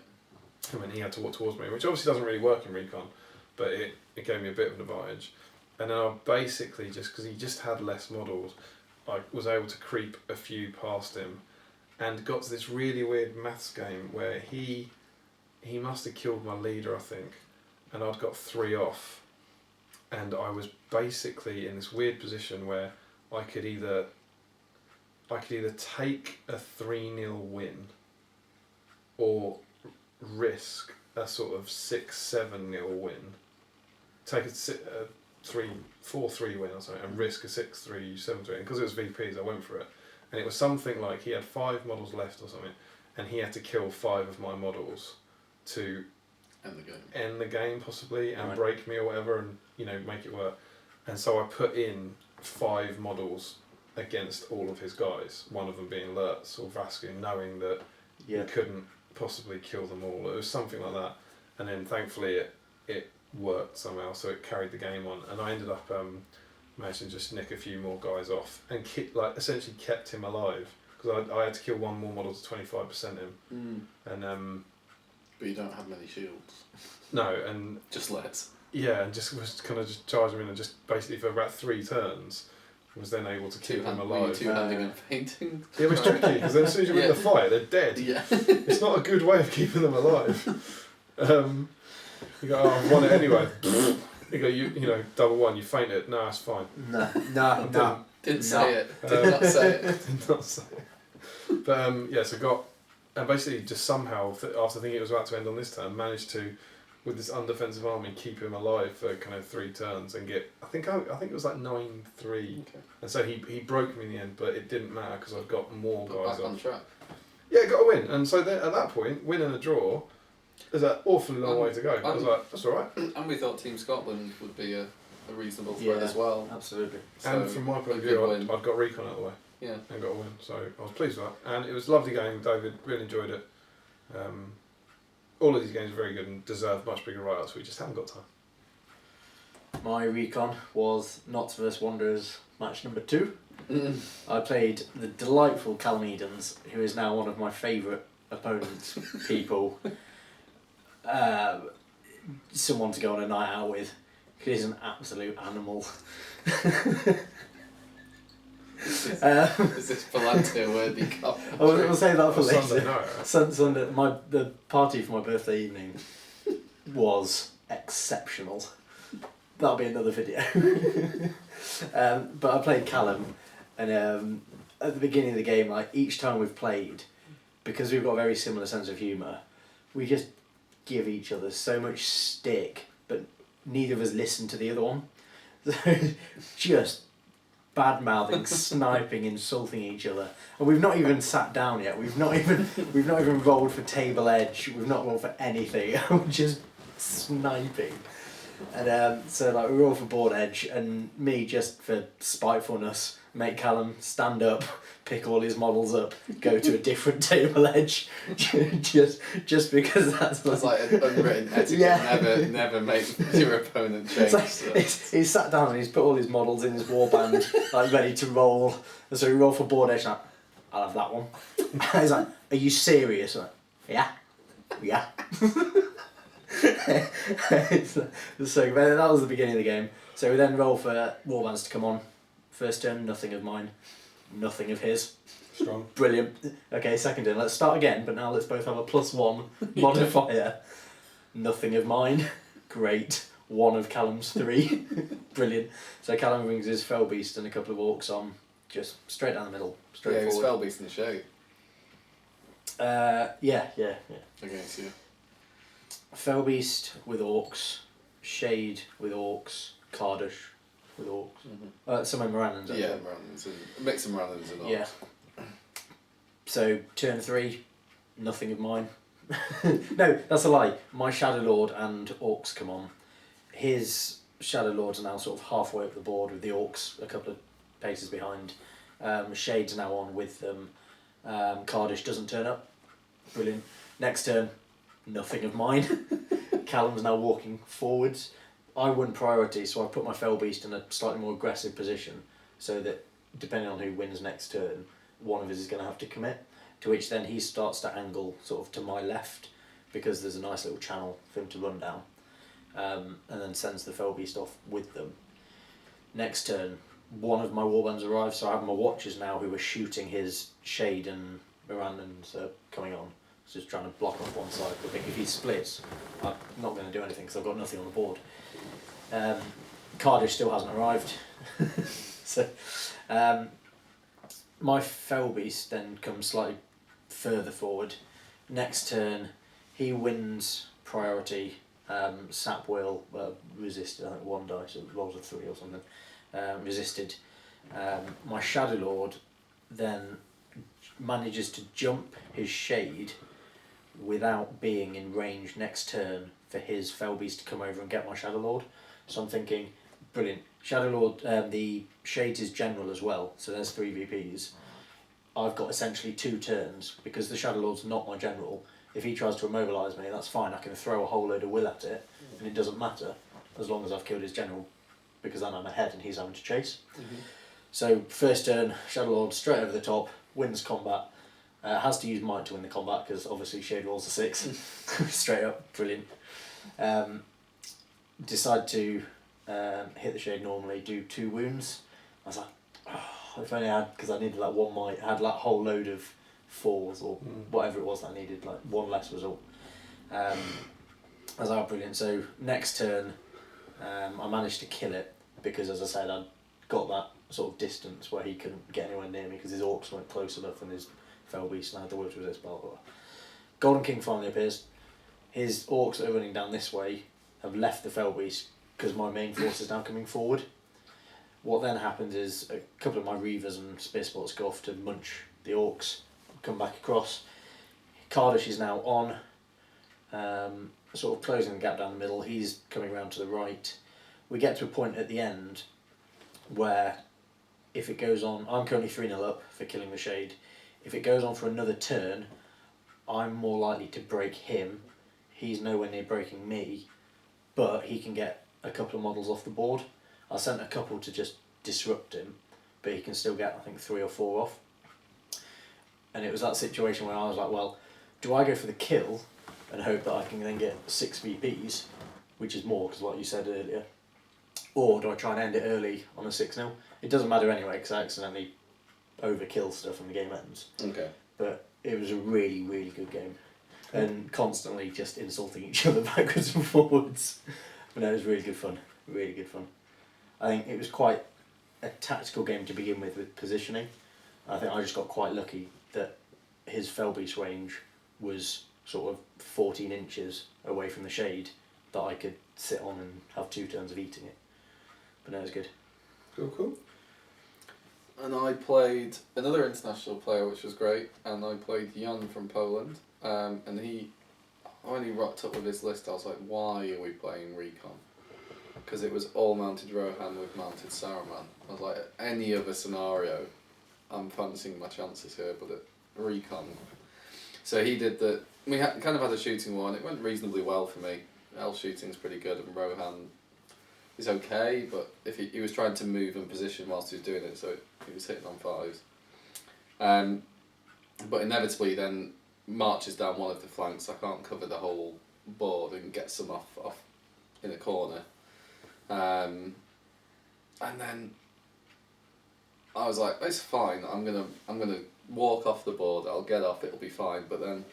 And then he had to walk towards me, which obviously doesn't really work in Recon, but it gave me a bit of an advantage. And then I basically, just because he just had less models, I was able to creep a few past him and got to this really weird maths game where he must have killed my leader, I think, and I'd got 3 off. And I was basically in this weird position where I could either take a 3-0 win or risk a sort of 6-7-0 win, take a 4-3 win or something, and risk a 6-3, 7-3. And because it was VPs, I went for it. And it was something like he had 5 models left or something, and he had to kill 5 of my models to end the game possibly, and break me or whatever, and make it work. And so I put in 5 models against all of his guys, one of them being Lurtz or Vaskin, knowing that he couldn't possibly kill them all. It was something like that, and then thankfully it worked somehow, so it carried the game on, and I ended up managing to just nick a few more guys off and essentially kept him alive, because I had to kill 1 more model to 25% him. And but you don't have many shields. No, and just let's. Yeah, and just was kind of just charge him in, and just basically for about 3 turns was then able to keep him alive. Two-handing and fainting. It was tricky, because then as soon as you win the fight, they're dead. Yeah. It's not a good way of keeping them alive. You go, I've won it anyway. You go, you double 1, you fainted. No, it's fine. No. Didn't say it. Did not say it. Did not say it. But so and basically just somehow, after thinking it was about to end on this turn, managed to, with this undefensive army, keep him alive for kind of 3 turns and get, I think it was like 9-3. Okay. And so he broke me in the end, but it didn't matter because I've got more guys back on track. Yeah, got a win. And so then at that point, win and a draw, there's an awfully long way to go. I was like, that's alright. And we thought Team Scotland would be a reasonable threat as well. Absolutely. So and from my point of view, I'd got Recon out of the way. Yeah. And got a win. So I was pleased with that. And it was a lovely game, David. Really enjoyed it. All of these games are very good and deserve much bigger write-ups. We just haven't got time. My Recon was Knots vs Wanderers match number 2. I played the delightful Callum Edens, who is now one of my favourite opponents people. Someone to go on a night out with. He is an absolute animal. Is this Palantir worthy cup? We'll save that for later. Sunday night, right? Sunday, the party for my birthday evening was exceptional. That'll be another video. But I played Callum, and at the beginning of the game, like each time we've played, because we've got a very similar sense of humour, we just give each other so much stick, but neither of us listen to the other one. So just bad mouthing, sniping, insulting each other, and we've not even sat down yet. We've not even rolled for table edge. We've not rolled for anything. We're just sniping, and so like we roll for board edge, and me just for spitefulness make Callum stand up, pick all his models up, go to a different table edge, just because that's like an unwritten etiquette. Yeah. Never make your opponent change. He's sat down and he's put all his models in his warband, like ready to roll. And so we roll for board edge. Like, I'll have that one. He's like, "Are you serious?" I'm like, yeah. So that was the beginning of the game. So we then roll for warbands to come on. First turn, nothing of mine, nothing of his. Strong. Brilliant. Okay, second turn, let's start again, but now let's both have a +1 modifier. Nothing of mine. Great. 1 of Callum's 3. Brilliant. So Callum brings his Fell Beast and a couple of orcs on, just straight down the middle, straight forward. forward. Fell Beast in the show. Yeah. Okay, so Fell Beast with orcs, Shade with orcs, Cardish with orcs. Mm-hmm. Some of Morannons. Yeah, Morannons. A mix of Morannons and orcs. Yeah. So, turn 3, nothing of mine. No, that's a lie. My Shadow Lord and orcs come on. His Shadow Lords are now sort of halfway up the board with the orcs a couple of paces behind. Shade's now on with them. Cardish doesn't turn up. Brilliant. Next turn, nothing of mine. Callum's now walking forwards. I won priority, so I put my Fell Beast in a slightly more aggressive position so that depending on who wins next turn, one of us is going to have to commit, to which then he starts to angle sort of to my left because there's a nice little channel for him to run down, and then sends the Fell Beast off with them. Next turn, one of my warbands arrives, so I have my watchers now who are shooting his Shade and Mirandans coming on. So just trying to block off one side. I think if he splits, I'm not going to do anything because I've got nothing on the board. Cardiff still hasn't arrived. So my Fell Beast then comes slightly further forward. Next turn, he wins priority. Sap will resisted, I think 1 dice, it rolls a 3 or something. Resisted. My Shadow Lord then manages to jump his Shade without being in range next turn for his Fell Beast to come over and get my Shadow Lord. So I'm thinking, brilliant. Shadow Lord, the Shade's is general as well, so there's 3 VPs. I've got essentially 2 turns, because the Shadow Lord's not my general. If he tries to immobilise me, that's fine, I can throw a whole load of will at it, and it doesn't matter, as long as I've killed his general, because then I'm ahead and he's having to chase. Mm-hmm. So first turn, Shadow Lord straight over the top, wins combat. Has to use might to win the combat because obviously Shade rolls a 6. Straight up, brilliant. Decide to hit the Shade normally, do 2 wounds. I was like, oh, if only I had, because I needed like 1 might, I had like a whole load of 4s or whatever it was that I needed, like 1 less was all. I was like, oh, brilliant. So next turn, I managed to kill it because, as I said, I'd got that sort of distance where he couldn't get anywhere near me because his orcs weren't close enough and his Fell Beast and I had the Word Resist, blah, blah, blah. Golden King finally appears. His orcs that are running down this way have left the Fell Beast because my main force is now coming forward. What then happens is a couple of my Reavers and Spear Sports go off to munch the orcs, come back across. Cardish is now on, sort of closing the gap down the middle. He's coming round to the right. We get to a point at the end where if it goes on, I'm currently 3-0 up for killing the Shade. If it goes on for another turn, I'm more likely to break him. He's nowhere near breaking me, but he can get a couple of models off the board. I sent a couple to just disrupt him, but he can still get, I think, 3 or 4 off. And it was that situation where I was like, well, do I go for the kill and hope that I can then get 6 VPs, which is more, because what you said earlier, or do I try and end it early on a 6-0? It doesn't matter anyway, because I accidentally overkill stuff and the game ends. Okay. But it was a really, really good game. And constantly just insulting each other backwards and forwards. But no, it was really good fun. Really good fun. I think it was quite a tactical game to begin with positioning. I think I just got quite lucky that his Felbeast range was sort of 14 inches away from the shade that I could sit on and have 2 turns of eating it. But no, it was good. Cool. And I played another international player, which was great, and I played Jan from Poland. And when he rocked up with his list, I was like, why are we playing Recon? Because it was all mounted Rohan with mounted Saruman. I was like, any other scenario, I'm fancying my chances here, but at Recon. So he did we kind of had a shooting war, and it went reasonably well for me. L shooting's pretty good, and Rohan is okay, but if he was trying to move and position whilst he was doing it, so he was hitting on 5s. But inevitably then marches down one of the flanks. I can't cover the whole board and get some off in a corner. And then I was like, it's fine. I'm gonna walk off the board. I'll get off. It'll be fine. But then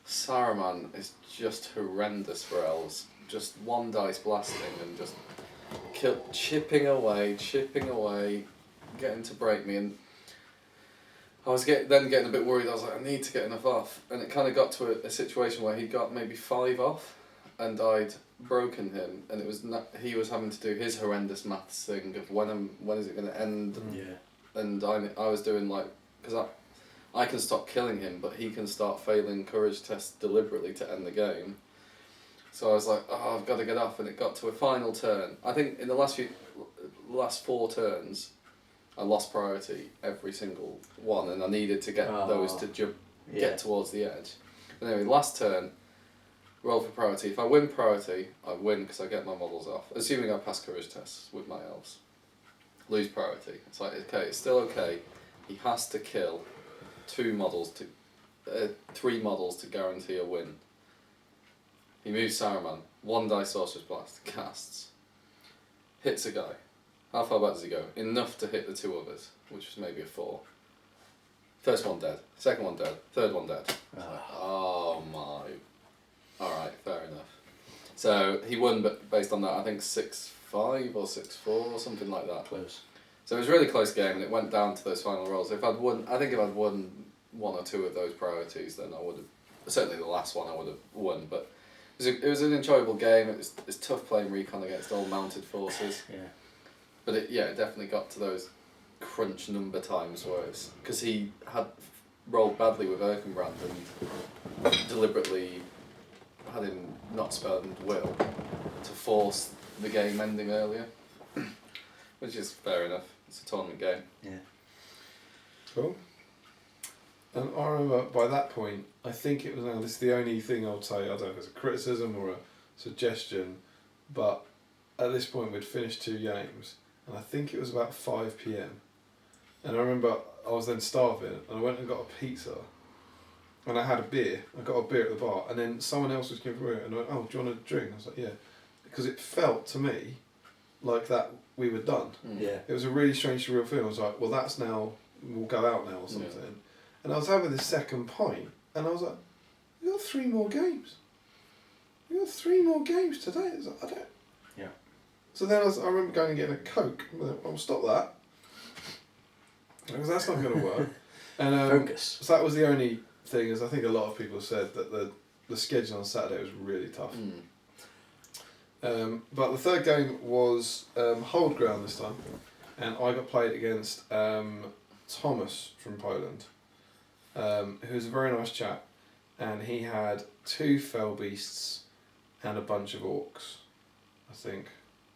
Saruman is just horrendous for elves. Just one dice blasting and just chipping away, getting to break me. And I was getting a bit worried. I was like, I need to get enough off. And it kind of got to a situation where he got maybe 5 off, and I'd broken him, and it was he was having to do his horrendous maths thing of when is it going to end. Yeah. And I was doing because I can stop killing him, but he can start failing courage tests deliberately to end the game. So I was like, oh, I've got to get off, and it got to a final turn. I think in the last 4 turns, I lost priority every single one, and I needed to get those to get towards the edge. But anyway, last turn, roll for priority. If I win priority, I win because I get my models off, assuming I pass courage tests with my elves. Lose priority. It's like, okay, it's still okay. He has to kill 3 models to guarantee a win. He moves Saruman, 1 die Sorcerer's Blast, casts, hits a guy. How far back does he go? Enough to hit the 2 others, which was maybe a 4. First one dead, second one dead, third one dead. Oh my. Alright, fair enough. So he won based on that, I think 6-5 or 6-4 or something like that. Close. So it was a really close game, and it went down to those final rolls. If I'd won 1 or 2 of those priorities, then I would have, certainly the last one I would have won, but it was an enjoyable game. It's tough playing Recon against all mounted forces. Yeah. But it definitely got to those crunch number times where it's because he had rolled badly with Erkenbrand and deliberately had him not spend will to force the game ending earlier, which is fair enough. It's a tournament game. Yeah. Cool. And I remember by that point, I think it was, now this is the only thing I would say, I don't know if it's a criticism or a suggestion, but at this point we'd finished 2 games, and I think it was about 5 p.m. And I remember I was then starving, and I went and got a pizza, and I had a beer. I got a beer at the bar, and then someone else was giving me a beer, and I went, oh, do you want a drink? I was like, yeah. Because it felt to me like that we were done. Yeah. It was a really strange, surreal feeling. I was like, well, that's now, we'll go out now or something. Yeah. And I was having this second pint, and I was like, we got 3 more games. We got 3 more games today. I was like, I don't. Yeah. So then I remember going and getting a Coke. I'll stop that. Because that's not going to work. And Focus. So that was the only thing, as I think a lot of people said, that the schedule on Saturday was really tough. But the third game was Hold Ground this time, and I got played against Thomas from Poland, who's a very nice chap, and he had 2 Fell Beasts and a bunch of Orcs, I think.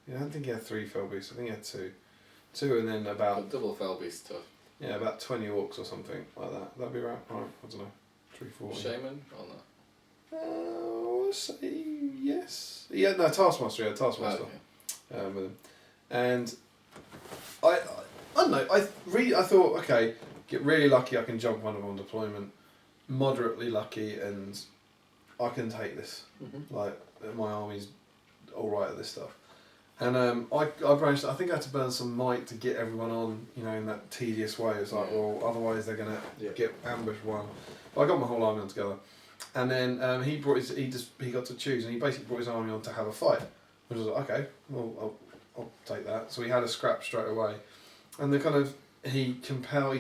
Yeah, I don't think he had 3 Fell Beasts, I think he had 2. 2 and then about... Double Fell Beast tough. Yeah, about 20 Orcs or something like that. That'd be right. I don't know. 340. Shaman or not? I'll say yes. Yeah, no, Taskmaster. Yeah, Taskmaster. Oh, okay. With him, and I don't know. I thought, okay, get really lucky. I can jump one of them on deployment. Moderately lucky, and I can take this. Mm-hmm. Like my army's all right at this stuff. And I managed. I think I had to burn some might to get everyone on, in that tedious way. It's like, well, otherwise they're gonna get ambushed one. But I got my whole army on together, and then he got to choose, and he basically brought his army on to have a fight. Which was like, okay, well I'll take that. So he had a scrap straight away, and he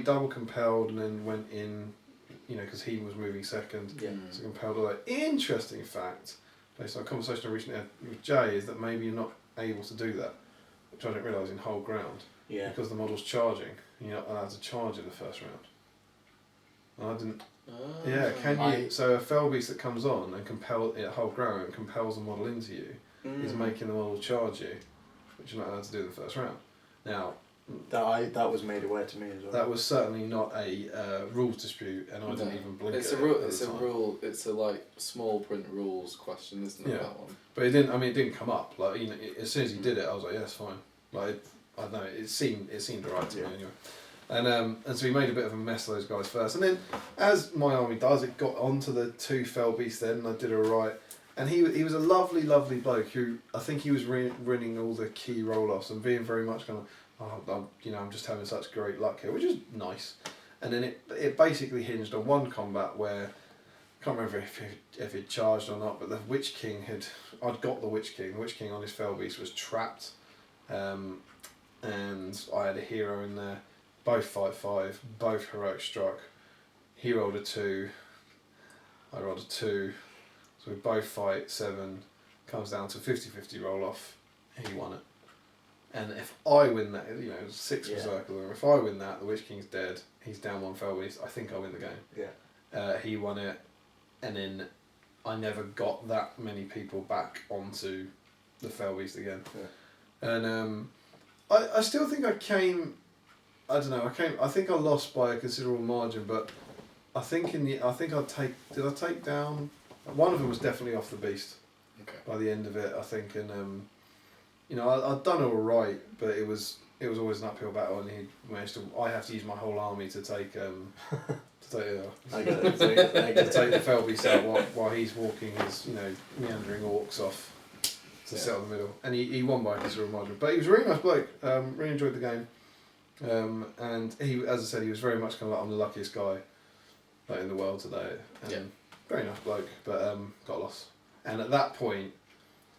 double compelled, and then went in, because he was moving second. Yeah. So compelled all that. Interesting fact, based on a conversation I recently had with Jay, is that maybe you're not able to do that, which I didn't realise in whole ground. Yeah. Because the model's charging, you're not allowed to charge in the first round. And I didn't. Yeah, can you? So a fell beast that comes on and whole ground and compels the model into you is making the model charge you, which you're not allowed to do in the first round. Now. That was made aware to me as well. That was certainly not a rules dispute, and I didn't even blink it's at a rule, it. It's a rule. It's a like small print rules question, isn't it? Yeah. That one. But it didn't. I mean, it didn't come up. Like as soon as he did it, I was like, yeah, it's fine. Like I don't know. It seemed alright to me anyway. And so he made a bit of a mess of those guys first, and then as my army does, it got onto the 2 fell beasts. Then and I did alright. And he was a lovely bloke who I think he was winning all the key roll-offs and being very much kind of. I'm just having such great luck here, which is nice. And then it basically hinged on one combat where I can't remember if he'd charged or not, but the Witch King I'd got the Witch King. The Witch King on his fell beast was trapped, and I had a hero in there. Both fight 5, both heroic struck. He rolled a 2. I rolled a 2, so we both fight 7. Comes down to 50-50 roll off. He won it. And if I win that, 6 circle, if I win that, the Witch King's dead, he's down 1 fell beast, I think I win the game. Yeah. He won it, and then I never got that many people back onto the fell beast again. Yeah. And I still think I think I lost by a considerable margin, but I think did I take down, one of them was definitely off the beast. Okay. By the end of it, I think, and I'd done all right, but it was always an uphill battle, and he managed to. I have to use my whole army to take I get it. to take the fell beast out while he's walking his meandering orcs off to sit on the middle, and he won by a considerable margin. But he was a really nice bloke. Really enjoyed the game, and he, as I said, he was very much kind of like, I'm the luckiest guy, like in the world today. Very nice bloke, but got lost. And at that point.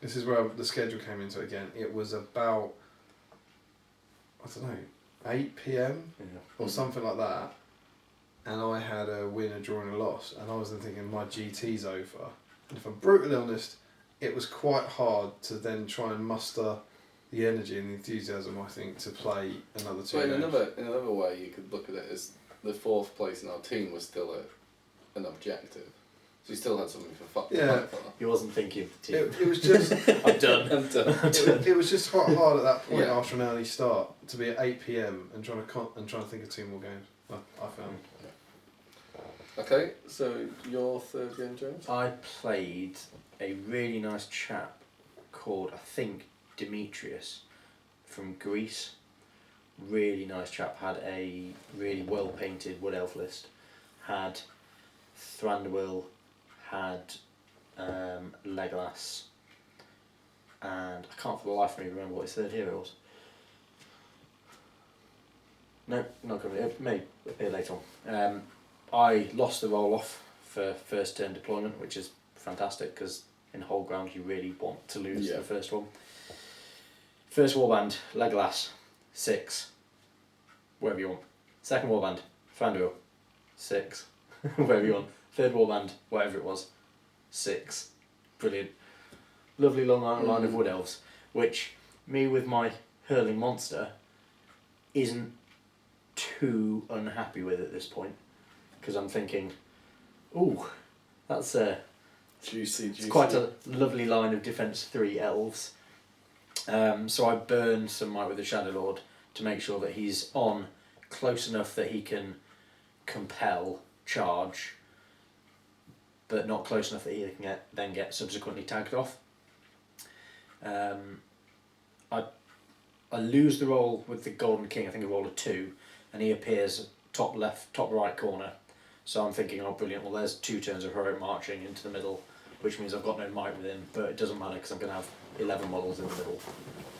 This is where the schedule came into it again. It was about, 8 p.m. Or something like that. And I had a win, a draw and a loss. And I was then thinking, my GT's over. And if I'm brutally honest, it was quite hard to then try and muster the energy and the enthusiasm, I think, to play another 2 But games. in another way, you could look at it as the 4th place in our team was still an objective. So he still had something to fight for. He wasn't thinking of the team. It was just... I'm done. It was just hard at that point after an early start to be at 8 p.m. and trying to think of 2 more games. I found. Okay, so your 3rd game, James? I played a really nice chap called, I think, Demetrius from Greece. Really nice chap. Had a really well painted wood elf list. Had Thranduil. Had Legolas, and I can't for the life of me remember what his 3rd hero was. No, not going to. It may appear later on. I lost the roll off for first turn deployment, which is fantastic because in whole ground you really want to lose the first one. First warband, Legolas, 6, wherever you want. Second warband, Thranduil, 6, wherever you want. 3rd warband, whatever it was, 6. Brilliant. Lovely long line of wood elves, which me with my hurling monster isn't too unhappy with at this point, because I'm thinking, ooh, that's Juicy. it's quite a lovely line of defence 3 elves. So I burn some might with the Shadow Lord to make sure that he's on close enough that he can compel charge, but not close enough that he can then get subsequently tagged off. I lose the roll with the Golden King. I think I rolled a 2, and he appears top left, top right corner. So I'm thinking, oh brilliant, well there's 2 turns of heroic marching into the middle, which means I've got no might with him, but it doesn't matter because I'm going to have 11 models in the middle.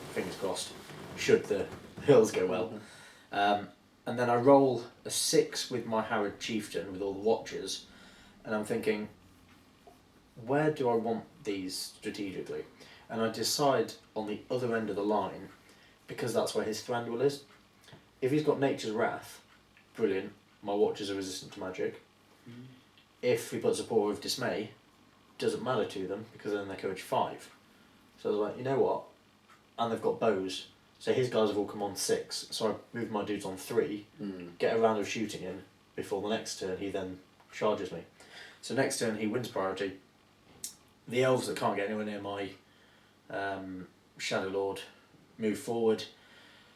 fingers crossed, should the hills go well. And then I roll a 6 with my Harrod Chieftain with all the watches, and I'm thinking, where do I want these strategically? And I decide on the other end of the line, because that's where his Thranduil is. If he's got Nature's Wrath, brilliant, my watches are resistant to magic. If he puts a Paw of Dismay, doesn't matter to them, because then they're courage 5. So I was like, you know what? And they've got bows. So his guys have all come on 6. So I moved my dudes on 3, get a round of shooting in before the next turn he then charges me. So next turn he wins priority. The elves that can't get anywhere near my Shadow Lord move forward.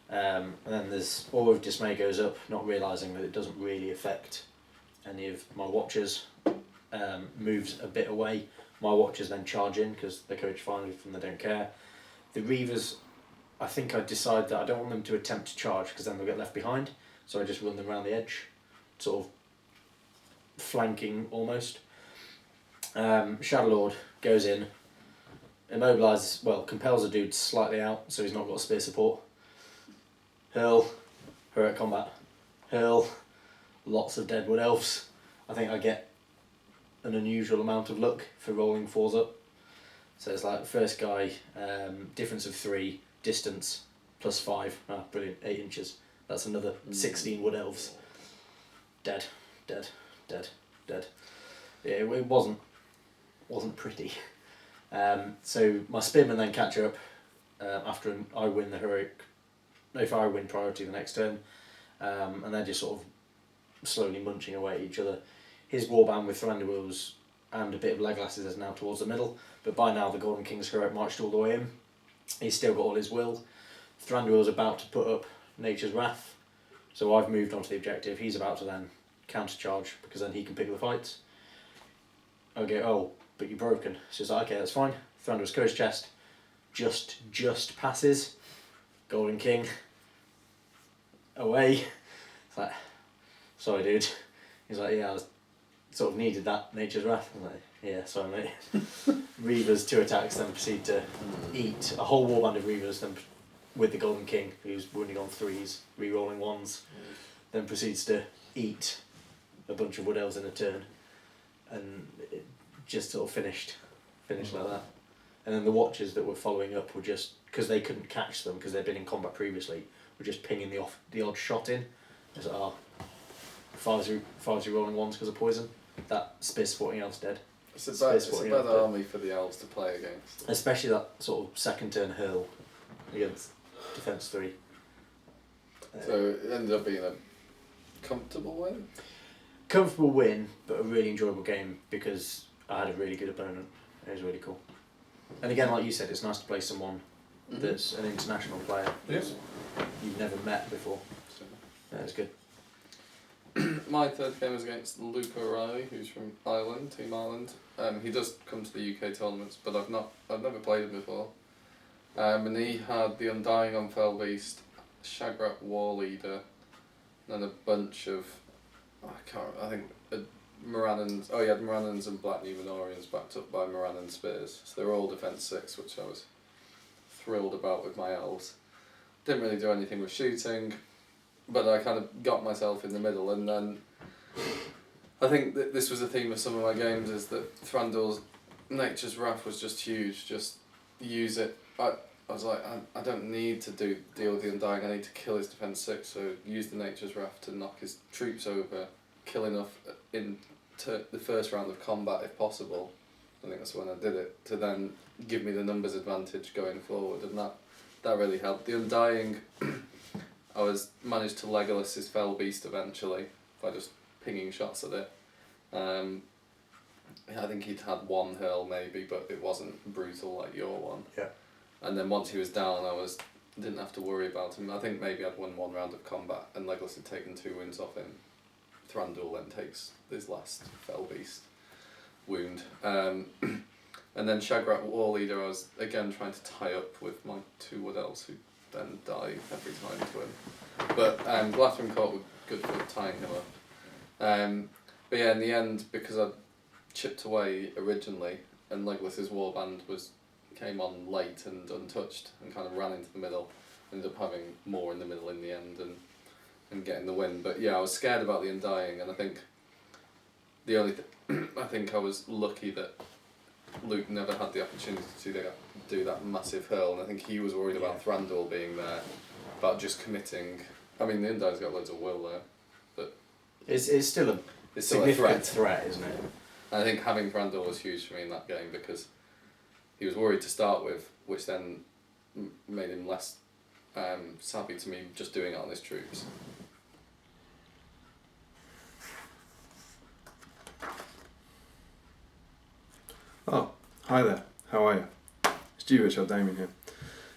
And then there's Awe of Dismay goes up, not realising that it doesn't really affect any of my watches. Moves a bit away. My watches then charge in because they're courage 5 and they don't care. The Reavers, I think I decide that I don't want them to attempt to charge because then they'll get left behind. So I just run them around the edge, sort of flanking almost. Shadow Lord goes in, immobilises, well, compels a dude slightly out so he's not got spear support. Hurl, heroic combat. Hurl, lots of dead wood elves. I think I get an unusual amount of luck for rolling 4s up. So it's like first guy, difference of 3, distance plus 5. Ah, brilliant, 8 inches. That's another 16 wood elves. Dead, dead, dead, dead. Yeah, it wasn't pretty. So my spearmen then catch up after I win the heroic. If I win priority the next turn, and they're just sort of slowly munching away at each other. His warband with Thranduils and a bit of Legolas's is now towards the middle, but by now the Golden King's heroic marched all the way in. He's still got all his will. Thranduil's about to put up Nature's Wrath, so I've moved on to the objective. He's about to then countercharge because then he can pick the fights. I go, oh, but you're broken. So he's like, okay, that's fine. Thranduil's courage chest just passes. Golden King away. It's like, sorry, dude. He's like, yeah, I was, sort of needed that Nature's Wrath. I'm like, yeah, sorry, mate. Reavers 2 attacks, then proceed to eat a whole warband of Reavers, then with the Golden King, who's wounding on 3s, re-rolling 1s, then proceeds to eat a bunch of wood elves in a turn, and it just sort of finished like that. And then the watchers that were following up were just, because they couldn't catch them because they'd been in combat previously, were just pinging the odd shot in. It's like, oh, 5s rolling 1s because of poison. That spear supporting elf's dead. It's a bad army for the elves to play against. Especially that sort of second turn hurl against defence 3. So it ended up being a comfortable win? Comfortable win, but a really enjoyable game because I had a really good opponent. It was really cool. And again, like you said, it's nice to play someone that's an international player. Yes. You've never met before. Yeah, it's good. My third game was against Luca O'Reilly, who's from Ireland, Team Ireland. He does come to the UK tournaments, but I've never played him before. And he had the Undying on Fell Beast, Shagrat War Leader, and a bunch of I think Morannons. Oh, he had Morannons and Black Numenorians backed up by Morannon Spears. So they were all defence 6, which I was thrilled about with my elves. Didn't really do anything with shooting, but I kind of got myself in the middle, and then I think that this was a theme of some of my games, is that Thranduil's Nature's Wrath was just huge. Just use it. I was like, I don't need to deal with the Undying, I need to kill his defence 6, so use the Nature's Wrath to knock his troops over, kill enough in the first round of combat if possible. I think that's when I did it, to then give me the numbers advantage going forward, and that really helped. The Undying, I managed to Legolas his Fell Beast eventually by just pinging shots at it. I think he'd had 1 hurl maybe, but it wasn't brutal like your one. Yeah. And then once he was down, didn't have to worry about him. I think maybe I'd won 1 round of combat, and Legolas had taken 2 wins off him. Thranduil then takes his last Fell Beast wound. And then Shagrat War Leader, I was again trying to tie up with my 2 Wood Elves who then die every time to him. But Glathrim Court were good for tying him up. But yeah, in the end, because I chipped away originally, and Legolas's warband was came on late and untouched and kind of ran into the middle. Ended up having more in the middle in the end and getting the win. But yeah, I was scared about the Undying, and I think the only I think I was lucky that Luke never had the opportunity to do that massive hurl, and I think he was worried about Thranduil being there, about just committing. I mean, the Undying's got loads of will there, but it's still a it's still significant threat, isn't it? And I think having Thranduil was huge for me in that game because he was worried to start with, which then made him less savvy to me just doing it on his troops. Oh, hi there. How are you? It's GBHL Damian here.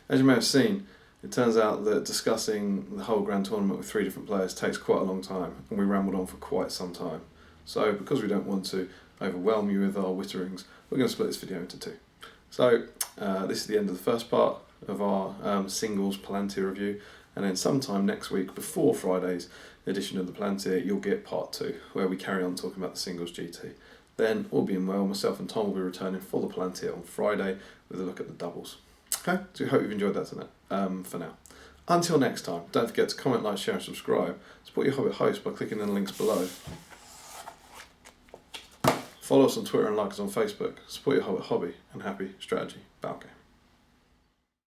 As you may have seen, it turns out that discussing the whole grand tournament with 3 different players takes quite a long time, and we rambled on for quite some time. So, because we don't want to overwhelm you with our witterings, we're going to split this video into 2. So, this is the end of the first part of our singles Palantir review, and then sometime next week, before Friday's edition of the Palantir, you'll get part 2, where we carry on talking about the singles GT. Then, all being well, myself and Tom will be returning for the Palantir on Friday with a look at the doubles. Okay, so we hope you've enjoyed that tonight, for now. Until next time, don't forget to comment, like, share and subscribe. Support your Hobbit host by clicking on the links below. Follow us on Twitter and like us on Facebook. Support your Hobbit hobby and happy strategy. Balcony.